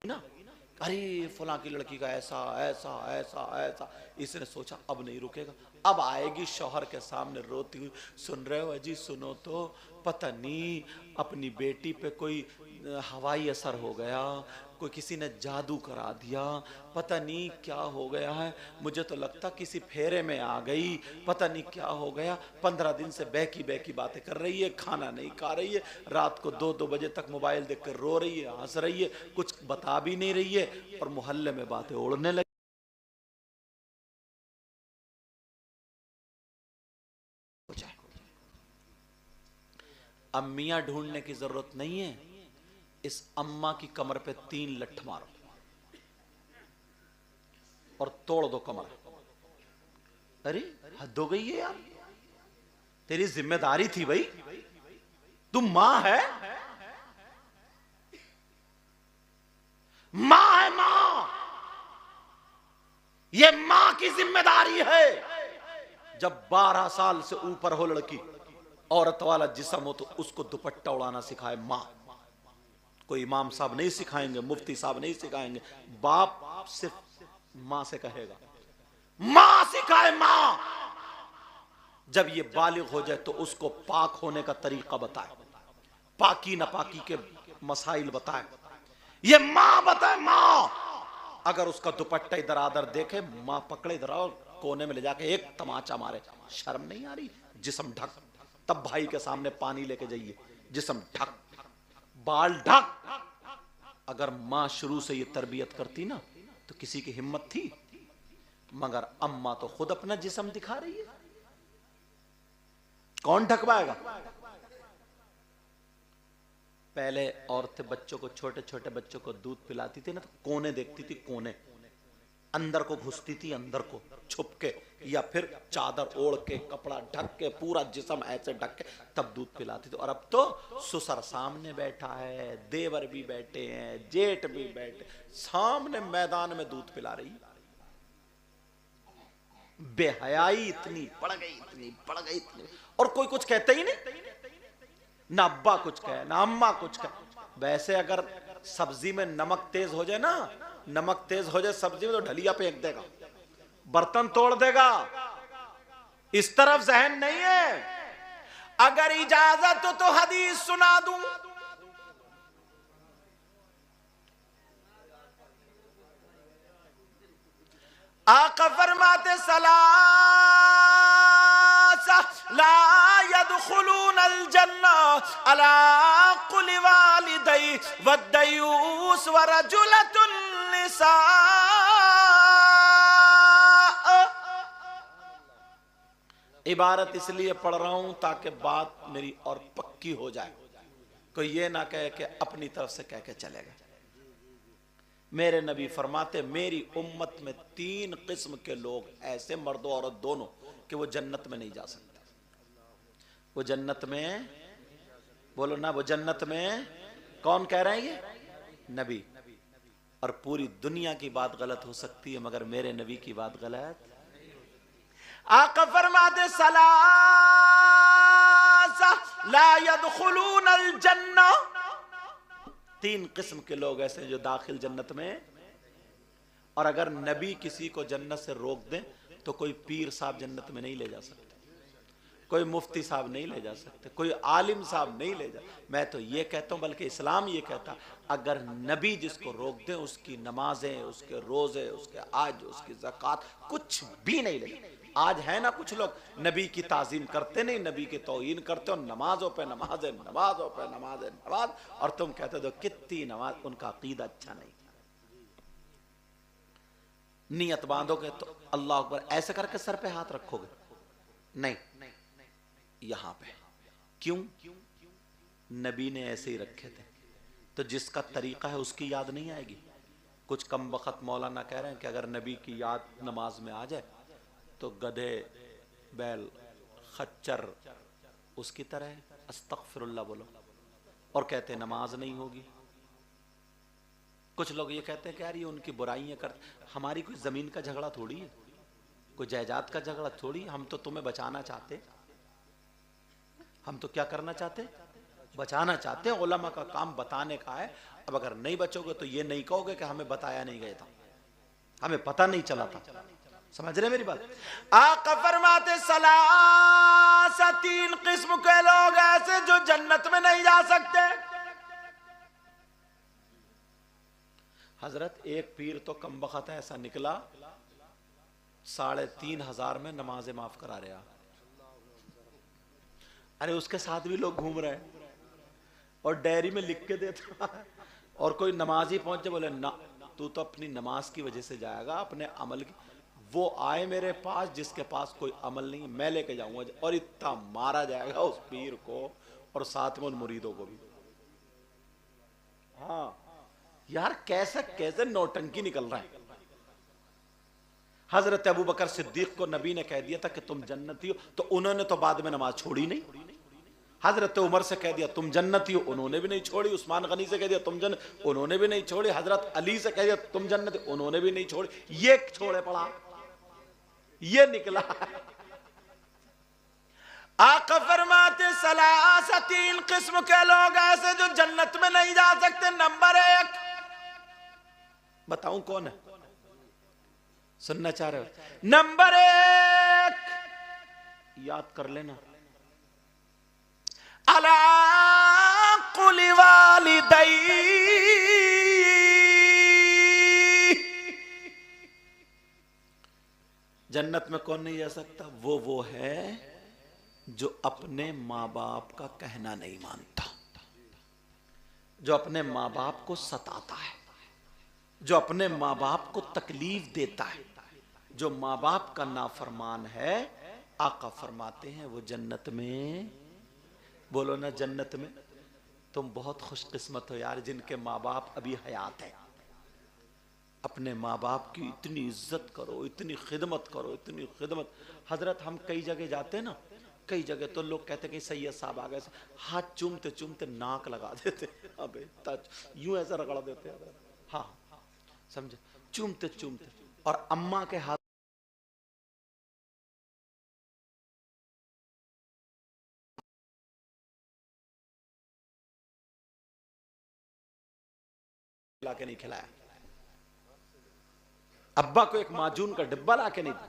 ना, अरे फलां की लड़की का ऐसा ऐसा ऐसा ऐसा, इसने सोचा अब नहीं रुकेगा, अब आएगी शौहर के सामने रोती हुई, सुन रहे हो अजी, सुनो तो, पता नहीं अपनी बेटी पे कोई हवाई असर हो गया, कोई किसी ने जादू करा दिया, पता नहीं क्या हो गया है, मुझे तो लगता किसी फेरे में आ गई, पता नहीं क्या हो गया, 15 दिन से बहकी बहकी बातें कर रही है, खाना नहीं खा रही है, रात को 2-2 बजे तक मोबाइल देखकर रो रही है, हंस रही है, कुछ बता भी नहीं रही है, और मोहल्ले में बातें उड़ने लगी। अब मियां ढूंढने की जरूरत नहीं है, इस अम्मा की कमर पे 3 लठ मारो और तोड़ दो कमर। अरे हद हो गई है यार, तेरी जिम्मेदारी थी भाई, तू मां है, मां है, मां, ये मां की जिम्मेदारी है। जब 12 साल से ऊपर हो लड़की, औरत वाला जिस्म हो, तो उसको दुपट्टा उड़ाना सिखाए मां। कोई इमाम साहब नहीं सिखाएंगे, मुफ्ती साहब नहीं सिखाएंगे, बाप सिर्फ मां से कहेगा, मां सिखाए, मां। जब ये बालिग हो जाए तो उसको पाक होने का तरीका बताए, पाकी नापाकी के मसाइल बताए, ये मां बताए। मां अगर उसका दुपट्टा इधर आदर देखे, मां पकड़े इधर और कोने में ले जाके एक तमाचा मारे, शर्म नहीं आ रही? जिस्म ढक, तब भाई के सामने पानी लेके जाइए, जिस्म ढक, बाल ढक। अगर मां शुरू से ये तरबियत करती ना तो किसी की हिम्मत थी? मगर अम्मा तो खुद अपना जिस्म दिखा रही है, कौन ढकवाएगा? पहले औरतें बच्चों को, छोटे छोटे बच्चों को दूध पिलाती थी ना तो कोने देखती थी, कोने अंदर को घुसती थी, अंदर को छुप के, या फिर चादर ओढ़ के, कपड़ा ढक के, पूरा जिस्म ऐसे ढक के तब दूध पिलाती थी। और अब तो ससुर सामने बैठा है, देवर भी बैठे हैं, जेठ भी बैठे, सामने मैदान में दूध पिला रही। बेहयाई इतनी बढ़ गई, इतनी बढ़ गई, इतनी, और कोई कुछ कहता ही नहीं, ना अब्बा कुछ कहे ना अम्मा कुछ कहे। वैसे अगर सब्जी में नमक तेज हो जाए ना, नमक तेज हो जाए सब्जी में तो ढलिया फेंक देगा, बर्तन तोड़ देगा। इस तरफ जहन नहीं है। अगर इजाजत हो तो हदीस सुना दूं। आका फरमाते ला यदखुलूनल जन्ना अला कुल वालिदै वद्दयूस वरजुलतुन निसा। इबारत इसलिए पढ़ रहा हूं ताकि बात मेरी और पक्की हो जाए, कोई ये ना कहे कि अपनी तरफ से कह के चले गए। मेरे नबी फरमाते मेरी उम्मत में 3 किस्म के लोग ऐसे, मर्द और औरत दोनों, कि वो जन्नत में नहीं जा सकते। वो जन्नत में, बोलो ना, वो जन्नत में, कौन कह रहे हैं ये? नबी। और पूरी दुनिया की बात गलत हो सकती है मगर मेरे नबी की बात गलत। आका फरमाते सलासा ला यदखुलूनल जन्ना, 3 किस्म के लोग ऐसे जो दाखिल जन्नत में। और अगर नबी किसी को जन्नत से रोक दें तो कोई पीर साहब जन्नत में नहीं ले जा सकते, कोई मुफ्ती साहब नहीं ले जा सकते, कोई आलिम साहब नहीं ले जा। मैं तो ये कहता हूं, बल्कि इस्लाम ये कहता, अगर नबी जिसको रोक दे उसकी नमाजें, उसके रोजे, उसके आज, उसकी ज़कात कुछ भी नहीं ले। आज है ना कुछ लोग नबी की ताजीम करते नहीं, नबी की तौहीन करते, और नमाजों पे नमाजें, नमाजों पे नमाजें, नमाज, और तुम कहते हो कितनी नमाज। उनका अकीदा अच्छा नहीं। नियत बांधोगे तो अल्लाह अकबर ऐसे करके सर पे हाथ रखोगे, नहीं, यहां पे। क्यों? नबी ने ऐसे ही रखे थे, तो जिसका तरीका है उसकी याद नहीं आएगी। कुछ कम वक्त मौलाना कह रहे हैं कि अगर नबी की याद नमाज में आ जाए तो गधे, बैल, खच्चर उसकी तरह अस्तगफिरुल्लाह बोलो, और कहते हैं नमाज नहीं होगी। कुछ लोग ये कहते हैं कि यार ये उनकी बुराइयां करते, हमारी कोई जमीन का झगड़ा थोड़ी है, कोई जायदाद का झगड़ा थोड़ी। हम तो तुम्हें बचाना चाहते, हम तो क्या करना चाहते? बचाना चाहते हैं। उलमा का काम बताने का है। अब अगर नहीं बचोगे तो ये नहीं कहोगे कि हमें बताया नहीं गया था, हमें पता नहीं चला था। समझ रहे मेरी बात? आका फरमाते सलासा, 3 किस्म के लोग ऐसे जो जन्नत में नहीं जा सकते। हजरत एक पीर तो कम वक्त ऐसा निकला, 3,500 में नमाजें माफ करा रहा। अरे उसके साथ भी लोग घूम रहे हैं और डायरी में लिख के देता है, और कोई नमाजी पहुंचे बोले ना, तू तो अपनी नमाज की वजह से जाएगा, अपने अमल की। वो आए मेरे पास जिसके पास कोई अमल नहीं, मैं लेके जाऊंगा, और इतना मारा जाएगा उस पीर को और साथ में उन मुरीदों को भी। हाँ यार, कैसे कैसे नौटंकी निकल रहा है। हजरत अबू बकर सिद्दीक को नबी ने कह दिया था कि तुम जन्नती हो, तो उन्होंने तो बाद में नमाज छोड़ी नहीं। हजरत उमर से कह दिया तुम जन्नती हो, उन्होंने भी नहीं छोड़ी। उस्मान गनी से कह दिया तुम जन्नत, उन्होंने भी नहीं छोड़ी। हजरत अली से कह दिया तुम जन्नती, उन्होंने भी नहीं छोड़ी। ये छोड़े पड़ा, ये निकला। आका फरमाते सलासा, 3 किस्म के लोग ऐसे जो जन्नत में नहीं जा सकते। नंबर 1, बताऊं कौन है? सुनना चाह रहे हो? नंबर 1, याद कर लेना। अला कुलि वालिदै, जन्नत में कौन नहीं जा सकता? वो है जो अपने माँ बाप का कहना नहीं मानता, जो अपने माँ बाप को सताता है, जो अपने माँ बाप को तकलीफ देता है, जो माँ बाप का नाफरमान है, आका फरमाते हैं वो जन्नत में, बोलो ना जन्नत में। तुम बहुत खुशकिस्मत हो यार जिनके माँ बाप अभी हयात है। अपने माँ बाप की इतनी इज्जत करो, इतनी खिदमत करो, इतनी खिदमत। हजरत हम कई जगह जाते हैं ना, कई जगह तो लोग कहते कि सैयद साहब आ गए, हाथ चूमते चूमते नाक लगा देते, अबे यूं ऐसा रगड़ देते हैं। हाँ समझे, चूमते चूमते। और अम्मा के हाथ ला के नहीं खिलाया, अब्बा को एक माजून का डिब्बा ला के नहीं दिया।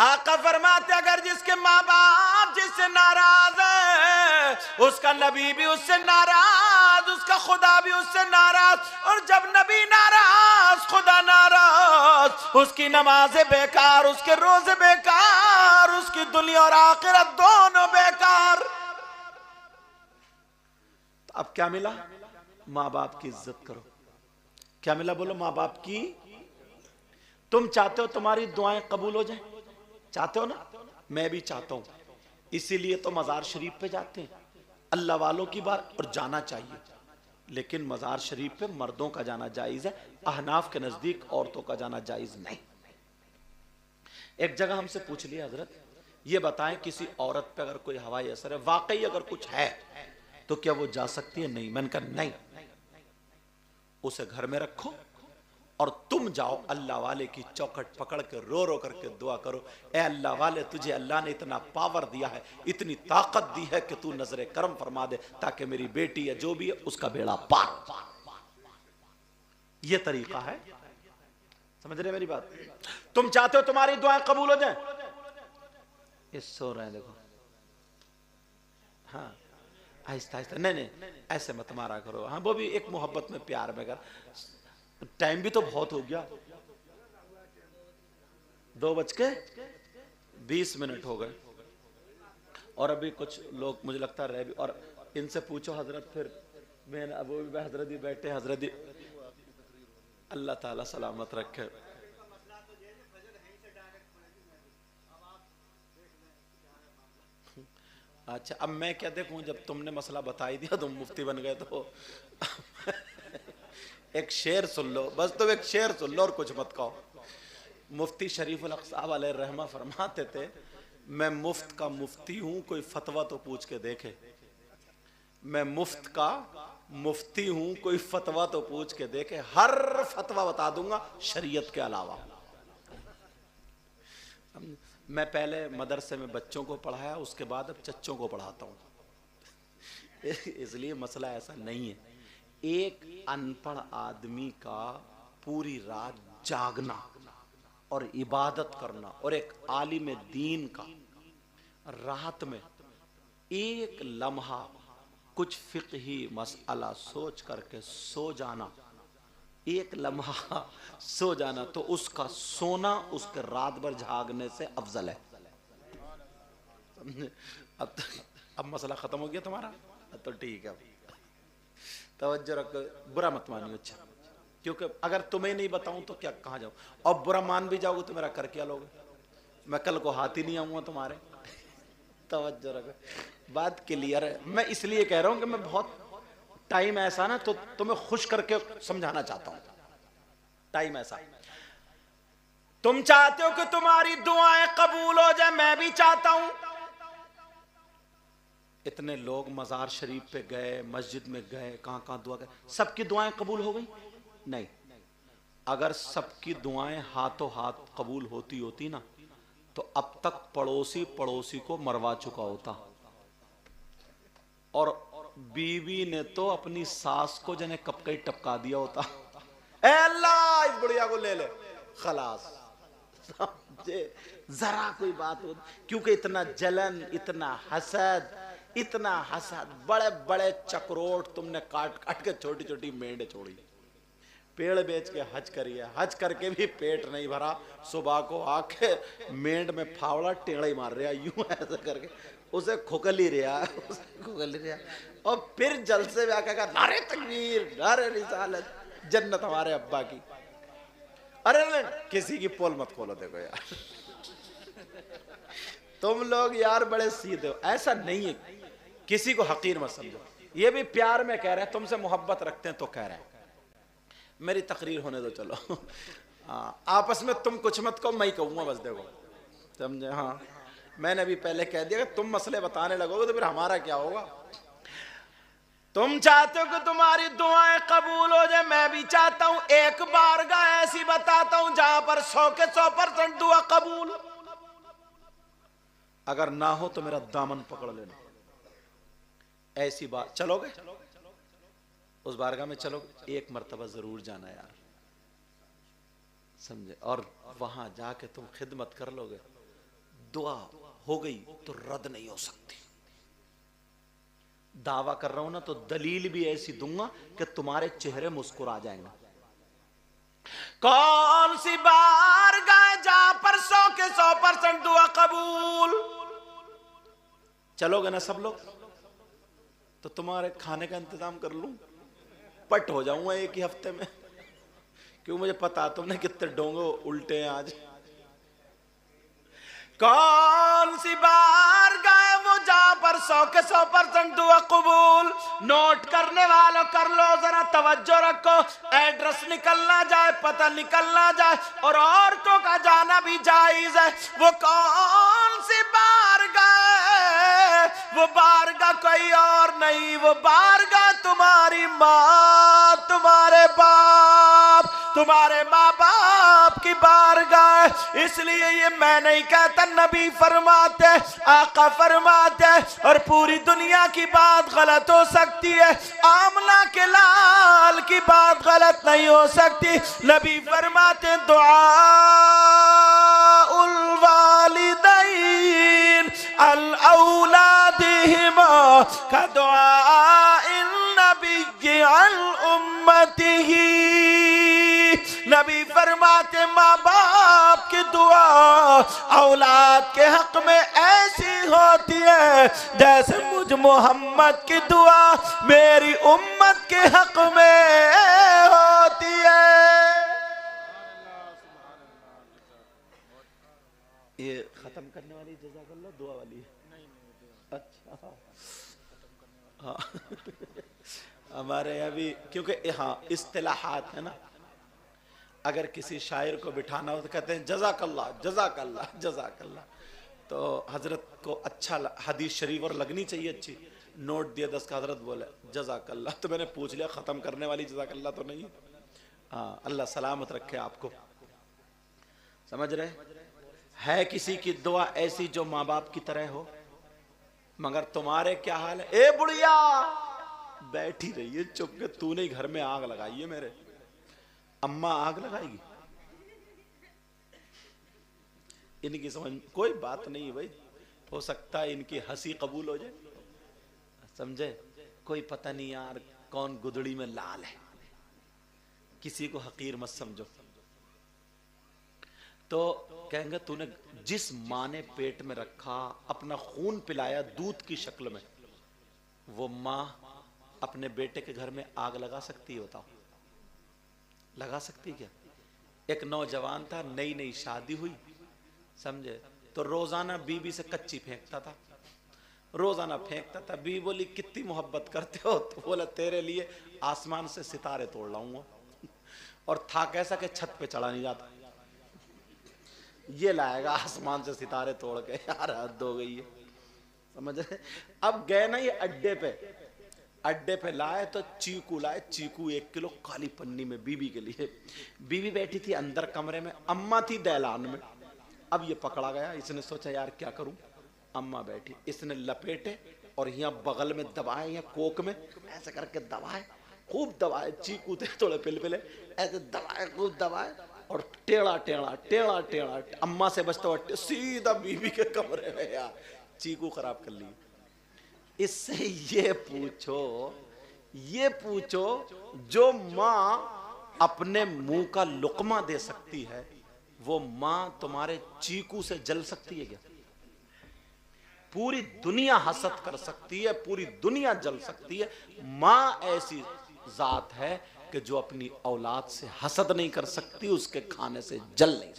आका फरमाते अगर जिसके माँ बाप जिससे नाराज है, उसका नबी भी उससे नाराज, उसका खुदा भी उससे नाराज। और जब नबी नाराज, खुदा नाराज, उसकी नमाजें बेकार, उसके रोजे बेकार, उसकी दुनिया और आखिरत दोनों बेकार। तो अब क्या मिला? माँ बाप की इज्जत करो। क्या मिला? बोलो माँ बाप की। तुम चाहते हो तुम्हारी दुआएं कबूल हो जाए? चाहते हो ना? मैं भी चाहता हूं, इसीलिए तो मजार शरीफ पे जाते हैं। अल्लाह वालों की बात, और जाना चाहिए, लेकिन मजार शरीफ पे मर्दों का जाना जायज है, अहनाफ के नजदीक औरतों का जाना जायज नहीं। एक जगह हमसे पूछ लिया, हजरत ये बताएं किसी औरत पे अगर कोई हवाई असर है, वाकई अगर कुछ है तो क्या वो जा सकती है? नहीं। मैंने कहा नहीं, उसे घर में रखो और तुम जाओ अल्लाह वाले की चौखट पकड़ के रो रो करके दुआ करो, ए अल्लाह वाले तुझे अल्लाह ने इतना पावर दिया है, इतनी ताकत दी है कि तू नजरे करम फरमा दे ताकि मेरी बेटी या जो भी है उसका बेड़ा पार। ये तरीका है, समझ रहे मेरी बात? तुम चाहते हो तुम्हारी दुआएं कबूल हो जाए? ये सो रहे हैं देखो, हाँ आहिस्ता आहिस्ता, नहीं ऐसे मत मारा करो, हाँ वो भी एक मोहब्बत में प्यार में कर। टाइम भी तो बहुत हो गया, 2:20 हो गए, और अभी कुछ लोग मुझे लगता रहे भी, और इनसे पूछो हजरत, फिर मैं अबू भी हजरत ही बैठे, हजरत ही, अल्लाह ताला सलामत रखे। अच्छा अब मैं क्या देखूं, जब तुमने मसला बता ही दिया, तुम मुफ्ती बन गए, तो एक शेर सुन लो बस, तुम एक शेर सुन लो और कुछ मत कहो। मुफ्ती शरीफुल हक साहब अलैहि रहमा फरमाते थे, मैं मुफ्त का मुफ्ती हूं, कोई फतवा तो पूछ के देखे। मैं मुफ्त का मुफ्ती हूं, कोई फतवा तो पूछ के देखे, हर फतवा बता दूंगा शरीयत के अलावा। मैं पहले मदरसे में बच्चों को पढ़ाया, उसके बाद अब चच्चों को पढ़ाता हूं, इसलिए मसला ऐसा नहीं है। एक अनपढ़ आदमी का पूरी रात जागना और इबादत करना, और एक आलिम दीन का रात में एक लम्हा कुछ फिक़ही मसला सोच करके सो जाना, एक लम्हा सो जाना, तो उसका सोना उसके रात भर जागने से अफजल है। अब मसला खत्म हो गया तुम्हारा, तो ठीक है, तवज्जो रखो, बुरा मत मानियो। अच्छा, क्योंकि अगर तुम्हें नहीं बताऊं तो क्या कहाँ जाऊं, और बुरा मान भी जाओगे तो मेरा कर क्या लोगे? मैं कल को हाथ ही नहीं आऊंगा तुम्हारे। तवज्जो रखो, बात क्लियर है। मैं इसलिए कह रहा हूं कि मैं बहुत टाइम ऐसा ना, तो तुम्हें खुश करके समझाना चाहता हूं। टाइम ऐसा, तुम चाहते हो कि तुम्हारी दुआएं कबूल हो जाए, मैं भी चाहता हूं। इतने लोग मजार शरीफ पे गए, मस्जिद में गए, कहां कहां दुआ गए, सबकी दुआएं कबूल हो गई? नहीं। अगर सबकी दुआएं हाथों हाथ कबूल होती ना, तो अब तक पड़ोसी पड़ोसी को मरवा चुका होता, और बीवी ने तो अपनी सास को जने कपकई टपका दिया होता। ए अल्लाह इस बुढ़िया को ले ले, खलास समझे, जरा कोई बात हो, क्योंकि इतना जलन, इतना हसद, बड़े बड़े चक्रोट तुमने काट काट के छोटी छोटी मेंढ छोड़ी, पेड़ बेच के हज करिए, हज करके भी पेट नहीं भरा, सुबह को आके मेंढ में फावड़ा टेढ़ा ही मार रहा, यूं ऐसा करके उसे खुकल ही रहा, और फिर जलसे में आकर कहा नारे तकबीर, नारे रिसालत, जन्नत हमारे अब्बा की। अरे किसी की पोल मत खोलो, देखो यार तुम लोग यार बड़े सीधे हो, ऐसा नहीं है, किसी को हकीर मत समझो, ये भी प्यार में कह रहे हैं, तुमसे मोहब्बत रखते हैं तो कह रहे हैं। मेरी तकरीर होने दो, चलो आपस में तुम कुछ मत कहो, मैं ही कहूंगा बस, देखो समझे। हाँ मैंने अभी पहले कह दिया कि तुम मसले बताने लगोगे तो फिर हमारा क्या होगा। तुम चाहते हो कि तुम्हारी दुआएं कबूल हो जाए, मैं भी चाहता हूं, एक बारगाह ऐसी बताता हूं जहां पर 100 के 100% दुआ कबूल। अगर ना हो तो मेरा दामन पकड़ लेना, ऐसी बात। चलोगे उस बारगाह में, चलोगे, एक मर्तबा जरूर जाना यार, समझे। और वहां जाके तुम खिदमत कर लोगे, दुआ हो गई तो रद्द नहीं हो सकती। दावा कर रहा हूं ना तो दलील भी ऐसी दूंगा कि तुम्हारे चेहरे मुस्कुरा जाएंगे। कौन सी बारगाह जहां पर 100 के 100% दुआ कबूल। चलोगे ना सब लोग, तो तुम्हारे खाने का इंतजाम कर लूं, पट हो जाऊंगा एक ही हफ्ते में, क्यों मुझे पता तुमने कितने डोंगे उल्टे हैं आज। कौन सी बारगाह है वो जहां पर 100 के 100% दुआ कबूल। नोट करने वालों कर लो, जरा तवज्जो रखो, एड्रेस निकलना जाए, पता निकलना जाए, और औरतों का जाना भी जायज है। वो कौन सी बारगाह है, वो बारगाह कोई और नहीं, वो बारगाह तुम्हारी माँ, तुम्हारे बाप, तुम्हारे माँ बाप की बारगाह। इसलिए ये मैं नहीं कहता, नबी फरमाते, आका फरमाते, और पूरी दुनिया की बात गलत हो सकती है, आमना के लाल की बात गलत नहीं हो सकती। नबी फरमाते दुआ उल वालिदैन अल औलादिहिमा का दुआ इन नबी अल उम्मतिही। नबी फरमाते माँ बाप की दुआ औलाद के हक में ऐसी होती है जैसे मुझ मोहम्मद की दुआ मेरी उम्मत के हक में होती है। ये खत्म करने वाली जज़ाकल्लाह दुआ वाली है। अच्छा हाँ हमारे यहाँ भी, क्योंकि हाँ इस्तिलाहात है ना, अगर किसी शायर को बिठाना हो तो कहते हैं जज़ाकल्लाह जज़ाकल्लाह जज़ाकल्लाह। तो हजरत को अच्छा हदीस शरीफ और लगनी चाहिए अच्छी, नोट दिया 10 का, हजरत बोले जज़ाकल्लाह, तो मैंने पूछ लिया ख़त्म करने वाली जज़ाकल्लाह तो नहीं। हाँ अल्लाह सलामत रखे आपको, समझ रहे है। किसी की दुआ ऐसी जो माँ बाप की तरह हो, मगर तुम्हारे क्या हाल है, ए बुढ़िया बैठी रही है चुप के, तूने घर में आग लगाई है, मेरे अम्मा आग लगाएगी। इनकी समझ कोई बात नहीं भाई, हो सकता है इनकी हंसी कबूल हो जाए, समझे। कोई पता नहीं यार कौन गुदड़ी में लाल है, किसी को हकीर मत समझो। तो कहेंगे तूने जिस माँ ने पेट में रखा, अपना खून पिलाया दूध की शक्ल में, वो माँ अपने बेटे के घर में आग लगा सकती है? बताओ लगा सकती क्या? एक नौजवान था, नई नई शादी हुई, समझे, तो रोजाना बीवी से कच्ची फेंकता था, रोजाना फेंकता था। बीवी बोली कितनी मोहब्बत करते हो? तो बोला तेरे लिए आसमान से सितारे तोड़ लाऊंगा। और था कैसा कि छत पे चढ़ा नहीं जाता, ये लाएगा आसमान से सितारे तोड़ के। यार हद हो गई है, समझ रहे। अब गए ना ये अड्डे पे लाए तो चीकू लाए, चीकू 1 किलो काली पन्नी में बीवी के लिए। बीवी बैठी थी अंदर कमरे में, अम्मा थी दैलान में। अब ये पकड़ा गया, इसने सोचा यार क्या करूं, अम्मा बैठी, इसने लपेटे और यहाँ बगल में दबाए, यहाँ कोक में ऐसे करके दबाए, खूब दबाए, चीकू थे थोड़े पिलपिले, ऐसे दबाए, खूब दबाए, और टेढ़ा टेढ़ा टेढ़ा टेढ़ा अम्मा से बचता हुआ सीधा बीवी के कमरे में यार चीकू खराब कर ली। इससे ये पूछो जो माँ अपने मुंह का लुकमा दे सकती है, वो माँ तुम्हारे चीकू से जल सकती है क्या? पूरी दुनिया हसद कर सकती है, पूरी दुनिया जल सकती है, माँ ऐसी जात है कि जो अपनी औलाद से हसद नहीं कर सकती, उसके खाने से जल नहीं।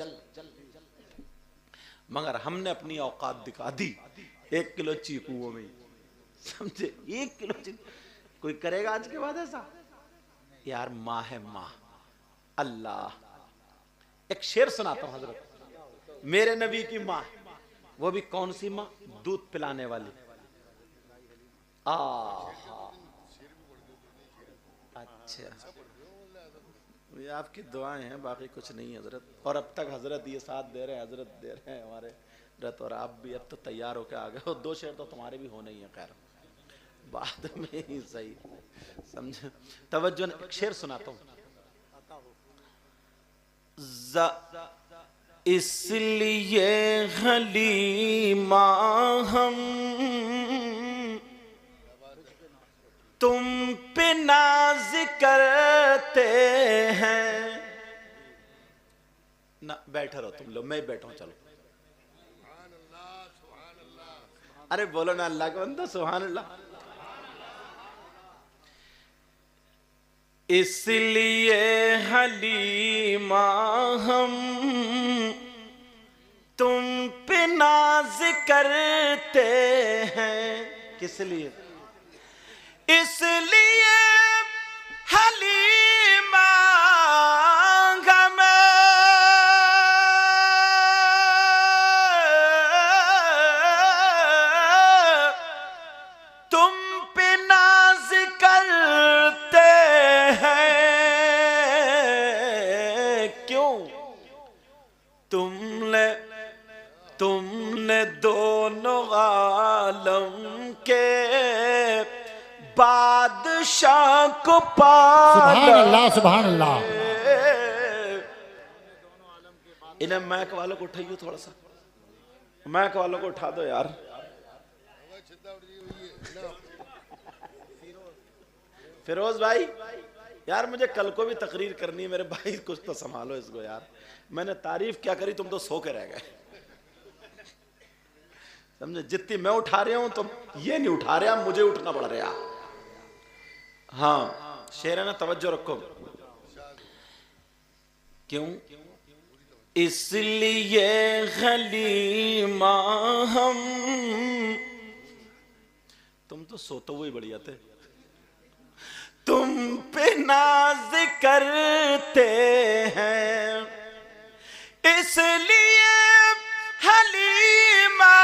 मगर हमने अपनी औकात दिखा दी 1 किलो चीकू में, समझे? 1 किलो चीकू कोई करेगा आज के बाद ऐसा? यार माँ है माँ। अल्लाह एक शेर सुनाता हूं हजरत, मेरे नबी की माँ, वो भी कौन सी माँ? दूध पिलाने वाली। अच्छा, ये आपकी दुआएं हैं, बाकी कुछ नहीं हजरत। और अब तक हजरत ये साथ दे रहे हैं, हजरत दे रहे हैं हमारे हजरत, और आप भी अब तो तैयार होकर आ गए हो। 2 शेर तो तुम्हारे भी होने ही है, खैर बाद में ही सही, समझे? तवज्जो ने एक शेर सुनाता हूं। इसलिए हलीमा हम तुम पे नाज करते हैं ना। बैठे रहो तुम लोग, मैं बैठा हूं, चलो। अरे बोलो ना अल्लाह का बंदा, सुभान अल्लाह। इसलिए हलीमा हम तुम पे नाज करते हैं। किस लिए? इसलिए हलीमा तुम पे नाज करते हैं। क्यों? तुमने दोनों आलम के बादशाह को पाला। सुभान अल्लाह, सुभान अल्लाह। इन्हें मैक वालों को उठाइए, थोड़ा सा मैक वालों को उठा दो यार। फिरोज भाई यार, मुझे कल को भी तकरीर करनी है मेरे भाई, कुछ तो संभालो इसको यार। मैंने तारीफ क्या करी, तुम तो सो के रह गए, समझे? जितनी मैं उठा रहा हूं तुम ये नहीं उठा रहे, मुझे उठना पड़ रहा। हाँ शेर है ना, तवज्जो रखो। क्यों? इसलिए हलीमा हम, तुम तो सोते हुए बढ़िया थे, तुम पे नाज करते हैं। इसलिए हलीमा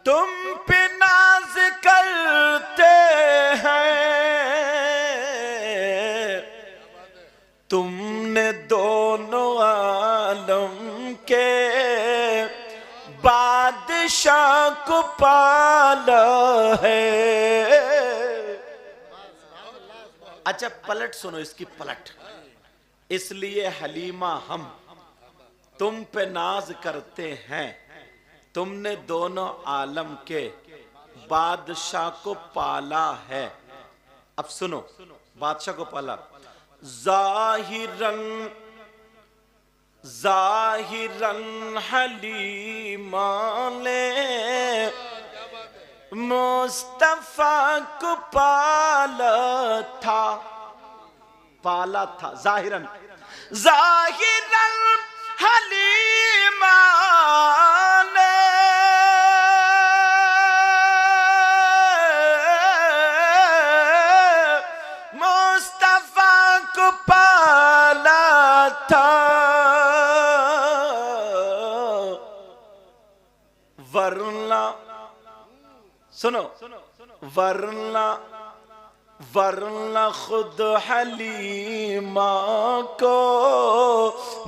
तुम पे नाज करते हैं। तुमने दोनों आलम के बादशाह को पाला है। अच्छा पलट सुनो इसकी पलट। इसलिए हलीमा हम तुम पे नाज करते हैं, तुमने दोनों आलम के बादशाह को पाला है। अब सुनो, बादशाह को पाला। जाहिरन हलीमा ने मुस्तफा को पाला था। जाहिरन हलीमा ने मुस्तफा को पाला था। वरना सुनो, वरना खुद हलीमा को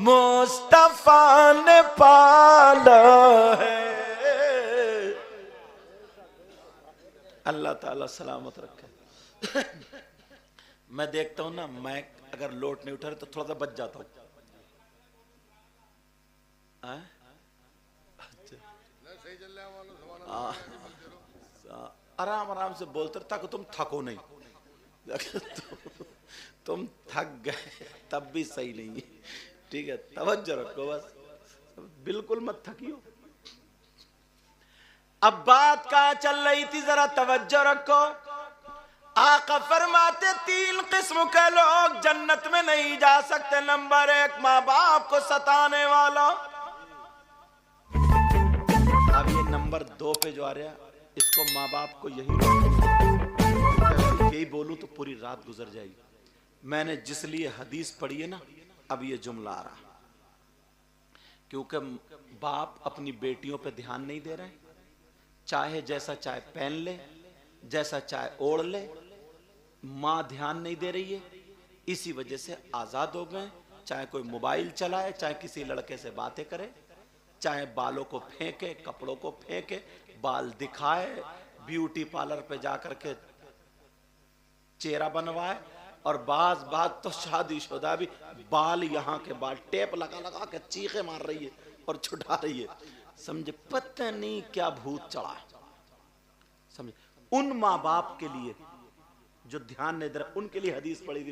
मुस्तफा ने पाला है। अल्लाह ताला सलामत रखे। मैं देखता हूं ना, मैं अगर लोट नहीं उठा रहे तो थोड़ा सा बच जाता हूं। आराम आराम से बोलते ताकि तुम थको नहीं। तुम थक गए तब भी सही नहीं है, ठीक है, तवज्जो रखो बस, बिल्कुल मत थकियो। अब बात कहां चल रही थी, जरा तवज्जो रखो। आका फरमाते 3 किस्म के लोग जन्नत में नहीं जा सकते। नंबर 1, माँ बाप को सताने वाला। अब ये नंबर 2 पे जो आ रहा है, इसको माँ बाप को यही बोलूं तो पूरी रात गुजर जाएगी। मैंने जिस लिए हदीस पढ़ी है ना, अब ये जुमला आ रहा, क्योंकि बाप अपनी बेटियों पे ध्यान नहीं दे रहे, चाहे जैसा चाहे पहन ले, जैसा चाहे ओढ़ ले, माँ ध्यान नहीं दे रही है, इसी वजह से आजाद हो गए। चाहे कोई मोबाइल चलाए, चाहे किसी लड़के से बातें करे, चाहे बालों को फेंके, कपड़ों को फेंके, बाल दिखाए, ब्यूटी पार्लर पे जाकर के चेहरा बनवाए, और बात तो शादीशुदा भी बाल, यहाँ के बाल टेप लगा लगा के चीखे मार रही है और छुटा रही है। समझे, पता नहीं क्या भूत चढ़ा। समझे, उन माँ बाप के लिए जो ध्यान नहीं दे रहे, उनके लिए हदीस पड़ी थी।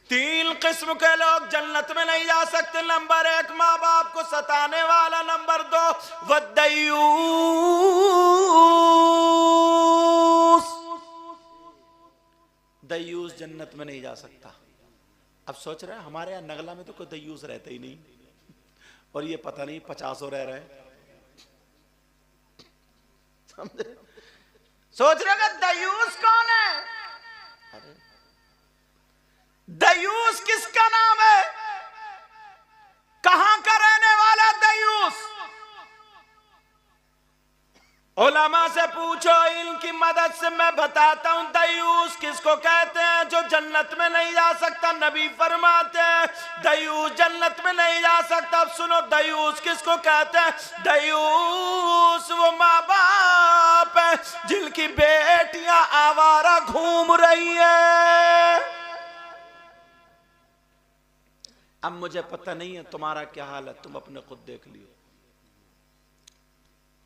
3 किस्म के लोग जन्नत में नहीं जा सकते। नंबर 1, माँ बाप को सताने वाला। नंबर 2, वद्दयूस। दयूस जन्नत में नहीं जा सकता। अब सोच रहे हैं हमारे यहाँ नगला में तो कोई दयूस रहता ही नहीं, और ये पता नहीं 50 रह रहे हैं। समझे, सोच रहे हैं दयूस कौन है? अरे दयूस किसका नाम है? कहां का रहने वाला दयूस? उलमा से पूछो, इनकी मदद से मैं बताता हूं दयूस किसको कहते हैं, जो जन्नत में नहीं जा सकता। नबी फरमाते हैं दयूस जन्नत में नहीं जा सकता। अब सुनो, दयूस किसको कहते हैं? दयूस वो माँ बाप है जिनकी बेटियां आवारा घूम रही है। अब मुझे पता नहीं है तुम्हारा क्या हाल है, तुम अपने खुद देख लियो।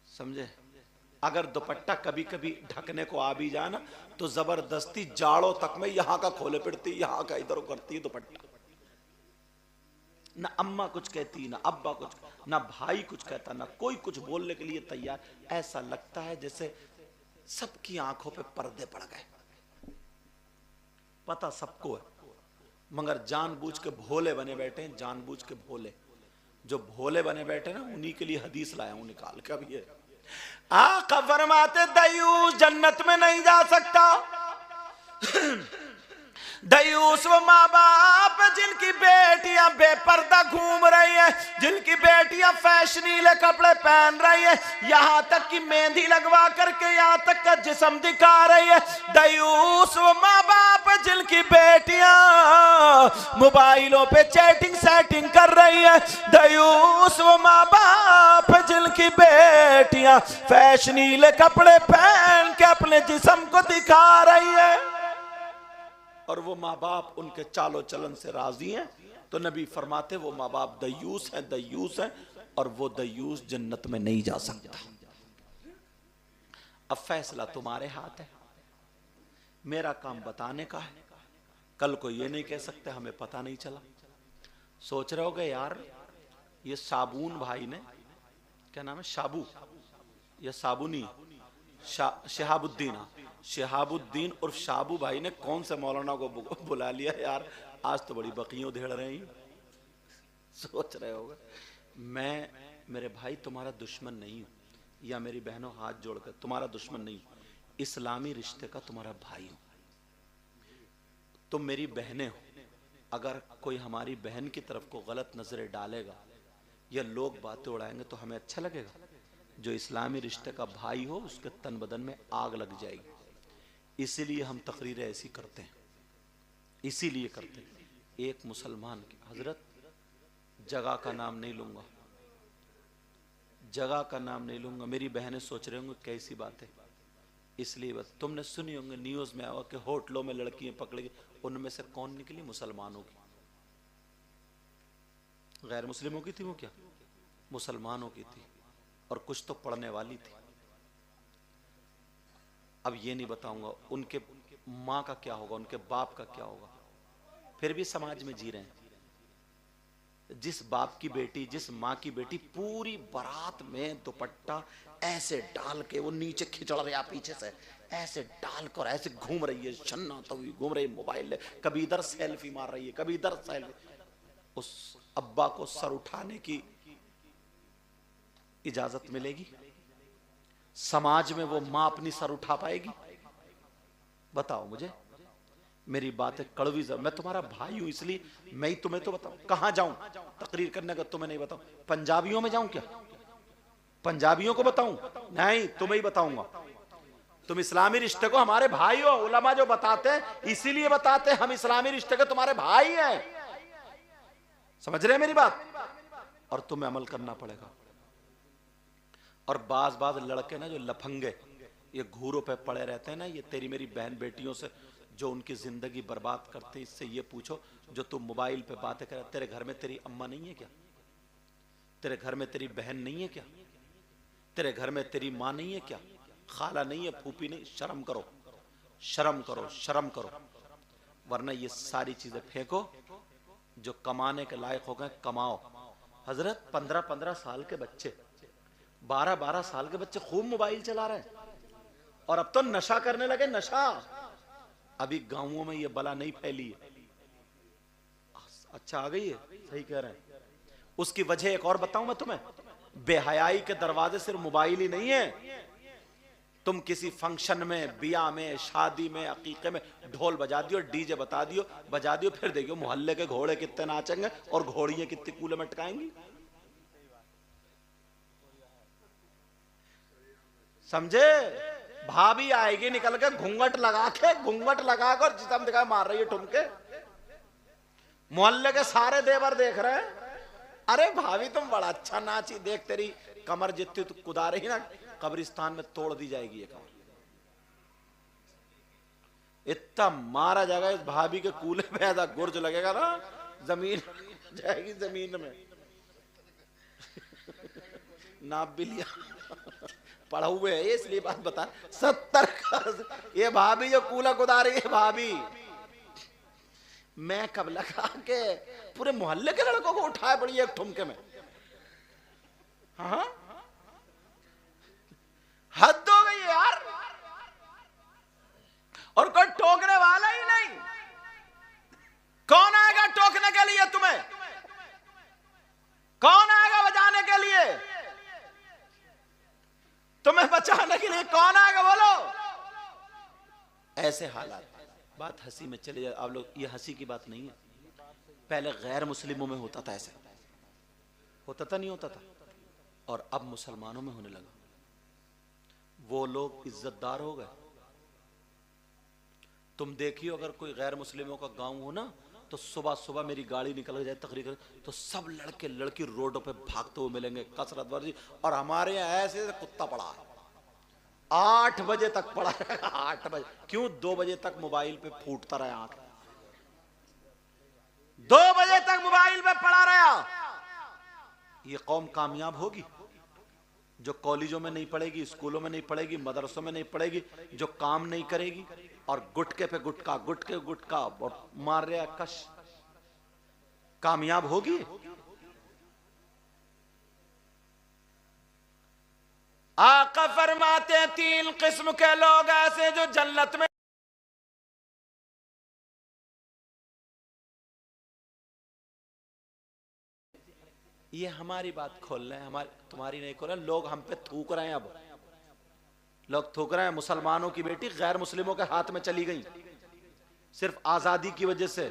समझे, अगर दुपट्टा कभी कभी ढकने को आ भी जाए ना, तो जबरदस्ती जाड़ों तक में यहां का खोले पड़ती, यहां का इधर करती है दुपट्टा। ना अम्मा कुछ कहती, ना अब्बा कुछ, ना भाई कुछ कहता, ना कोई कुछ बोलने के लिए तैयार। ऐसा लगता है जैसे सबकी आंखों पे पर्दे पड़ गए। पता सबको है, मगर जानबूझ के भोले बने बैठे हैं, जानबूझ के भोले। जो भोले बने बैठे ना, उन्हीं के लिए हदीस लाया हूं निकाल के। अब ये आका फरमाते दयूस जन्नत में नहीं जा सकता। दयूस वो माँ बाप जिनकी बेटियां बेपर्दा घूम रही है, जिनकी बेटियां फैशनीले कपड़े पहन रही है, यहां तक कि मेहंदी लगवा करके यहां तक का जिस्म दिखा रही है। दयूस वो माँ बाप जिनकी बेटियां मोबाइलों पे चैटिंग सेटिंग कर रही है। दयूस वो माँ बाप जिनकी बेटियां फैशनीले कपड़े पहन के अपने जिस्म को दिखा रही है, और वो माँ बाप उनके चालो चलन से राजी हैं। तो नबी फरमाते वो माँ बाप दयूस हैं, दयूस हैं, और वो दयूस जन्नत में नहीं जा सकता। अब फैसला तुम्हारे हाथ है, मेरा काम बताने का है। कल को ये नहीं कह सकते हमें पता नहीं चला। सोच रहे होगे यार, ये साबुन भाई ने, क्या नाम है, शाबू या साबुनी, शहाबुद्दीन, शहाबुद्दीन और शाबू भाई ने कौन से मौलाना को बुला लिया यार, आज तो बड़ी बकरियों धेड़ रही। सोच रहे होगे, मैं मेरे भाई तुम्हारा दुश्मन नहीं हूं, या मेरी बहनों हाथ जोड़कर तुम्हारा दुश्मन नहीं हूं, इस्लामी रिश्ते का तुम्हारा भाई हूं। तुम मेरी बहनें हो, अगर कोई हमारी बहन की तरफ को गलत नजरें डालेगा या लोग बातें उड़ाएंगे तो हमें अच्छा लगेगा? जो इस्लामी रिश्ते का भाई हो उसके तन बदन में आग लग जाएगी। इसीलिए हम तकरीरें ऐसी करते हैं, इसीलिए करते हैं। एक मुसलमान की, हजरत जगह का नाम नहीं लूंगा, जगह का नाम नहीं लूंगा, मेरी बहनें सोच रहे होंगे कैसी बात है, इसलिए बस तुमने सुनी होंगे न्यूज में आया कि होटलों में लड़कियां पकड़ी, उनमें से कौन निकली? मुसलमानों की। गैर मुस्लिमों की थी वो क्या? मुसलमानों की थी, और कुछ तो पढ़ने वाली थी। अब ये नहीं बताऊंगा उनके माँ का क्या होगा, उनके बाप का क्या होगा, फिर भी समाज में जी रहे हैं। जिस बाप की बेटी, जिस माँ की बेटी पूरी बारात में दुपट्टा ऐसे डाल के, वो नीचे खिंचड़ रहा पीछे से, ऐसे डाल कर ऐसे घूम रही है, छन्ना तो घूम रही, मोबाइल कभी इधर सेल्फी मार रही है, कभी इधर सेल्फी। उस अब्बा को सर उठाने की इजाजत मिलेगी? समाज में वो मां अपनी सर उठा पाएगी? बताओ मुझे। मेरी बात है कड़वी, मैं तुम्हारा भाई हूं, इसलिए मैं ही तुम्हें तो बताऊं। कहां जाऊं तकरीर करने का? तुम्हें नहीं बताऊं। पंजाबियों में जाऊं क्या? पंजाबियों को बताऊं? नहीं, तुम्हें ही बताऊंगा। तुम इस्लामी रिश्ते को, हमारे भाई हो, उलमा जो बताते हैं इसीलिए बताते हैं हम इस्लामी रिश्ते के तुम्हारे भाई हैं। समझ रहे हैं मेरी बात? और तुम्हें अमल करना पड़ेगा। और बाज लड़के ना जो लफंगे, ये घूरों पे पड़े रहते हैं ना, ये तेरी मेरी बहन बेटियों से जो उनकी जिंदगी बर्बाद करते हैं, इससे ये पूछो जो तुम मोबाइल पे बातें कर, तेरे घर में तेरी अम्मा नहीं है क्या? तेरे घर में तेरी बहन नहीं है क्या? तेरे घर में तेरी माँ नहीं है क्या? खाला नहीं है, फूफी नहीं? शर्म करो, शर्म करो, शर्म करो, वरना ये सारी चीजें फेंको। जो कमाने के लायक हो गए कमाओ। हजरत 15-15 साल के बच्चे, 12-12 साल के बच्चे खूब मोबाइल चला रहे हैं, और अब तो नशा करने लगे। नशा अभी गांवों में ये बला नहीं फैली है। अच्छा आ गई है, सही कह रहे हैं। उसकी वजह एक और बताऊं मैं तुम्हें। बेहयाई के दरवाजे सिर्फ मोबाइल ही नहीं है। तुम किसी फंक्शन में, बिया में, शादी में, अकीके में ढोल बजा दियो, डीजे बजा दियो, फिर देखियो मोहल्ले के घोड़े कितने नाचेंगे और घोड़ियां कितनी कूले में टकाएंगी। समझे? भाभी आएगी निकल के घूंघट लगा कर जिसम दिखा मार रही है ठुमके। मोहल्ले के सारे देवर देख रहे हैं, अरे भाभी तुम बड़ा अच्छा नाची, देख तेरी कमर जितनी तू कुदा रही ना, कब्रिस्तान में तोड़ दी जाएगी ये कमर। इतना मारा जाएगा इस भाभी के कूले पे, ऐसा गुर्ज लगेगा ना, जमीन जाएगी जमीन में। नाप भी लिया, पढ़ा हुए है इसलिए बात बता। 70 का ये भाभी जो कूला कुदा रही है, भाभी मैं कब लगा के पूरे मोहल्ले के लड़कों को उठाए पड़ी एक ठुमके में। हाँ, हद हो गई यार। और कोई टोकने वाला ही नहीं। कौन आएगा टोकने के लिए तुम्हें? कौन आएगा बजाने के लिए? तुम्हें बचाने के लिए कौन आएगा बोलो? ऐसे हालात। बात हंसी में चले जाए आप लोग, ये हंसी की बात नहीं है। पहले गैर मुस्लिमों में होता था, ऐसे होता था, नहीं होता था, और अब मुसलमानों में होने लगा। वो लोग इज्जतदार हो गए। तुम देखियो अगर कोई गैर मुस्लिमों का गांव हो ना, तो सुबह सुबह मेरी गाड़ी निकल जाए तकरीर, तो सब लड़के लड़की रोडों पे भागते हुए मिलेंगे, कसरत वर्जी। और हमारे यहाँ ऐसे कुत्ता पड़ा है, 8 बजे तक पड़ा रहेगा। 8 बजे क्यों? 2 बजे तक मोबाइल पे फूटता रहा आंख, 2 बजे तक मोबाइल पे पड़ा रहा। ये कौम कामयाब होगी जो कॉलेजों में नहीं पढ़ेगी, स्कूलों में नहीं पढ़ेगी, मदरसों में नहीं पढ़ेगी, जो काम नहीं करेगी, और गुटके पे गुटका, गुटके गुटका और मार रहा कश। कामयाब होगी? आका फरमाते हैं 3 किस्म के लोग ऐसे जो जन्नत में, ये हमारी बात खोल रहे हैं, हमारी तुम्हारी नहीं खोल रहे। लोग हम पे थूक रहे हैं। अब लोग थूक रहे हैं। मुसलमानों की बेटी गैर मुस्लिमों के हाथ में चली गई सिर्फ आजादी की वजह से।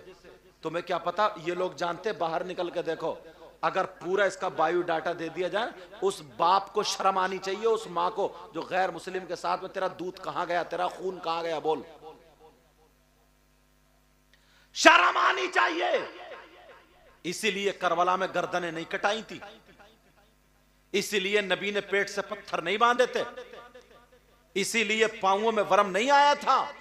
तुम्हें क्या पता, ये लोग जानते, बाहर निकल के देखो, अगर पूरा इसका बायोडाटा दे दिया जाए, उस बाप को शर्म आनी चाहिए, उस माँ को जो गैर मुस्लिम के साथ में, तेरा दूध कहां गया, तेरा खून कहां गया, बोल। शर्म आनी चाहिए। इसीलिए करबला में गर्दनें नहीं कटाई थी, इसीलिए नबी ने पेट से पत्थर नहीं बांधे थे। इसीलिए पांवों में वरम नहीं आया था।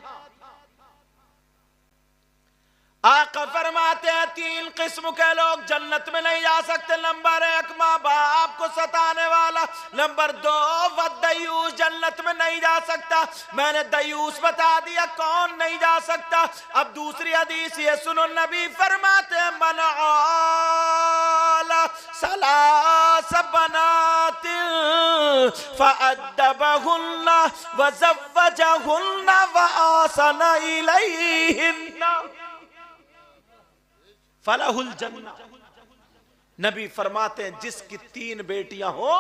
आका फरमाते हैं 3 किस्म के लोग जन्नत में नहीं जा सकते। नंबर 1 माँ बाप को सताने वाला। नंबर 2 वद्दयूस जन्नत में नहीं जा सकता। मैंने दयूस बता दिया कौन नहीं जा सकता। अब दूसरी हदीस ये सुनो, नबी फरमाते हैं मन आला सलास बनात फअद्दबहुन्ना वज़व्वजहुन्ना वआसना इलैहिन्ना फलाहुल जन्नह। नबी फरमाते हैं जिसकी 3 बेटियां हो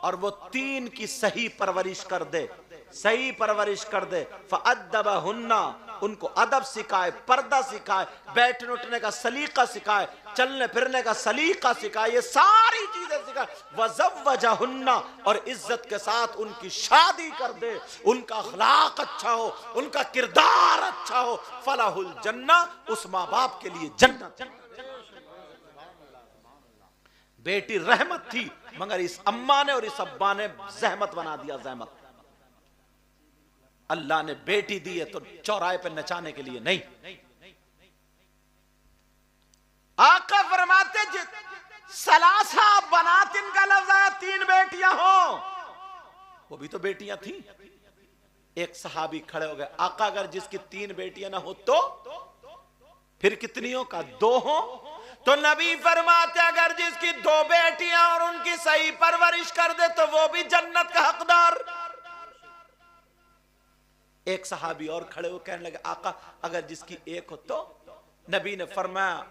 और वो 3 की सही परवरिश कर दे, सही परवरिश कर दे, फअद्दबहुन्ना उनको अदब सिखाए, पर्दा सिखाए, बैठने उठने का सलीका सिखाए, चलने फिरने का सलीका सिखाए, ये सारी चीजें सिखाए। वज़व्वजहुन्ना और इज्जत के साथ उनकी शादी कर दे, उनका अखलाक अच्छा हो, उनका किरदार अच्छा हो, फलाहुल जन्नह उस माँ बाप के लिए जन्नत। बेटी रहमत थी मगर इस अम्मा ने और इस अब्बा ने जहमत बना दिया, जहमत। अल्लाह ने बेटी दी है तो चौराहे पे नचाने के लिए नहीं। आका फरमाते सलासा बनातिन का लफ्ज आया, 3 बेटियां हो, वो भी तो बेटियां थी। एक सहाबी खड़े हो गए, आका अगर जिसकी 3 बेटियां ना हो तो फिर कितनी हो? का 2 हो। तो नबी फरमाते अगर जिसकी 2 बेटियां और उनकी सही परवरिश कर दे तो वो भी जन्नत का हकदार। एक सहाबी और खड़े हो कहने लगे आका अगर जिसकी 1 हो तो? नबी ने फरमाया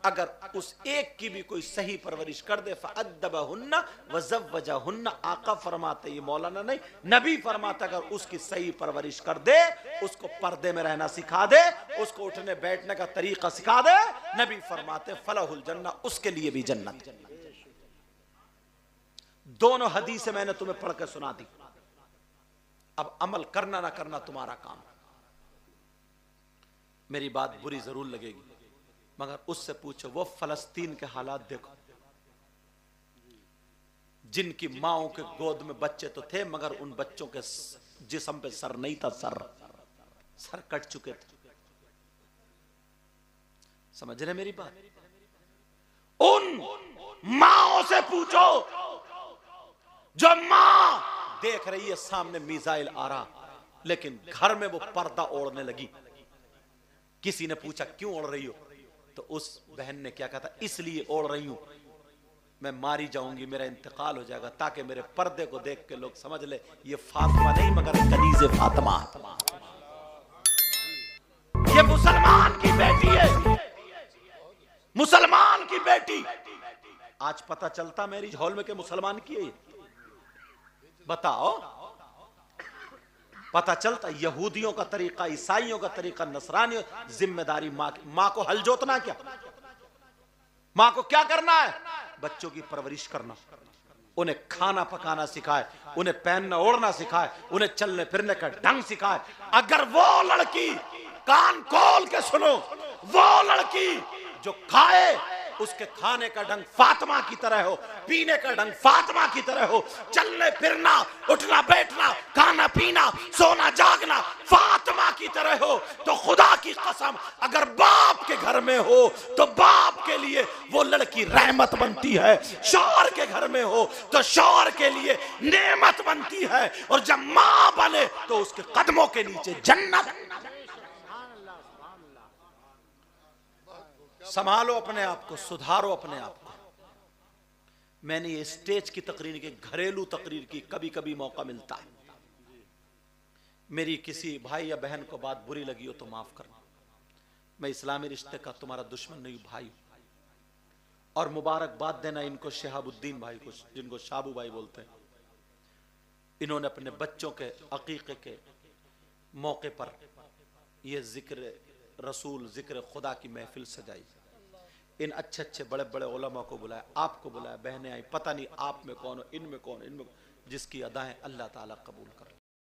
अगर उस एक की भी कोई सही परवरिश कर दे फअद्दबहुन्ना वज़व्वजहुन्ना। आका फरमाते, ये मौलाना नहीं, नबी फरमाता अगर उसकी सही परवरिश कर दे, उसको पर्दे में रहना सिखा दे, उसको उठने बैठने का तरीका सिखा दे, नबी फरमाते फलाहुल जन्नह उसके लिए भी जन्नत। दोनों हदीसें मैंने तुम्हें पढ़ के सुना दी। अब अमल करना ना करना तुम्हारा काम। मेरी बात बुरी जरूर लगेगी मगर उससे पूछो वो फलस्तीन के हालात देखो, जिनकी माओं के गोद में बच्चे तो थे मगर उन बच्चों के जिस्म पे सर नहीं था, सर कट चुके थे। समझ रहे मेरी बात? उन माओं से पूछो जो मां देख रही है सामने मिसाइल आ रहा लेकिन घर में वो पर्दा ओढ़ने लगी। किसी ने पूछा क्यों ओढ़ रही हो? तो उस बहन ने क्या कहा था, इसलिए ओढ़ रही हूं मैं मारी जाऊंगी, मेरा इंतकाल हो जाएगा, ताकि मेरे पर्दे को देख के लोग समझ ले ये फातिमा नहीं मगर कनीज़े फातिमा। ये मुसलमान की बेटी है, मुसलमान की बेटी। आज पता चलता मैरिज हॉल में के मुसलमान की है, बताओ। पता चलता यहूदियों का तरीका, ईसाइयों का तरीका, नसरानियों। जिम्मेदारी मां को हल जोतना, क्या मां को क्या करना है? बच्चों की परवरिश करना, उन्हें खाना पकाना सिखाए, उन्हें पहनना ओढ़ना सिखाए, उन्हें चलने फिरने का ढंग सिखाए। अगर वो लड़की, कान खोल के सुनो, वो लड़की जो खाए उसके खाने का ढंग फातिमा की तरह हो, पीने का ढंग फातिमा की तरह हो, चलने फिरना, उठना बैठना, खाना पीना, सोना जागना फातिमा की तरह हो, तो खुदा की कसम अगर बाप के घर में हो तो बाप के लिए वो लड़की रहमत बनती है, शौहर के घर में हो तो शौहर के लिए नेमत बनती है, और जब मां बने तो उसके कदमों के नीचे जन्नत। संभालो अपने आप को, सुधारो अपने आप को। मैंने ये स्टेज की तकरीर की, घरेलू तकरीर की, कभी कभी मौका मिलता है। मेरी किसी भाई या बहन को बात बुरी लगी हो तो माफ करना। मैं इस्लामी रिश्ते का तुम्हारा दुश्मन नहीं, भाई। और मुबारकबाद देना इनको, शहाबुद्दीन भाई को, जिनको शाबू भाई बोलते हैं। इन्होंने अपने बच्चों के अकीके के मौके पर यह जिक्र रसूल, जिक्र खुदा की महफिल सजाई। इन अच्छे अच्छे बड़े बड़े उलमा को बुलाया, आपको बुलाया, बहनें आई, पता नहीं आप में कौन हो, इनमें कौन, इनमें जिसकी अदाएं अल्लाह ताला कबूल कर।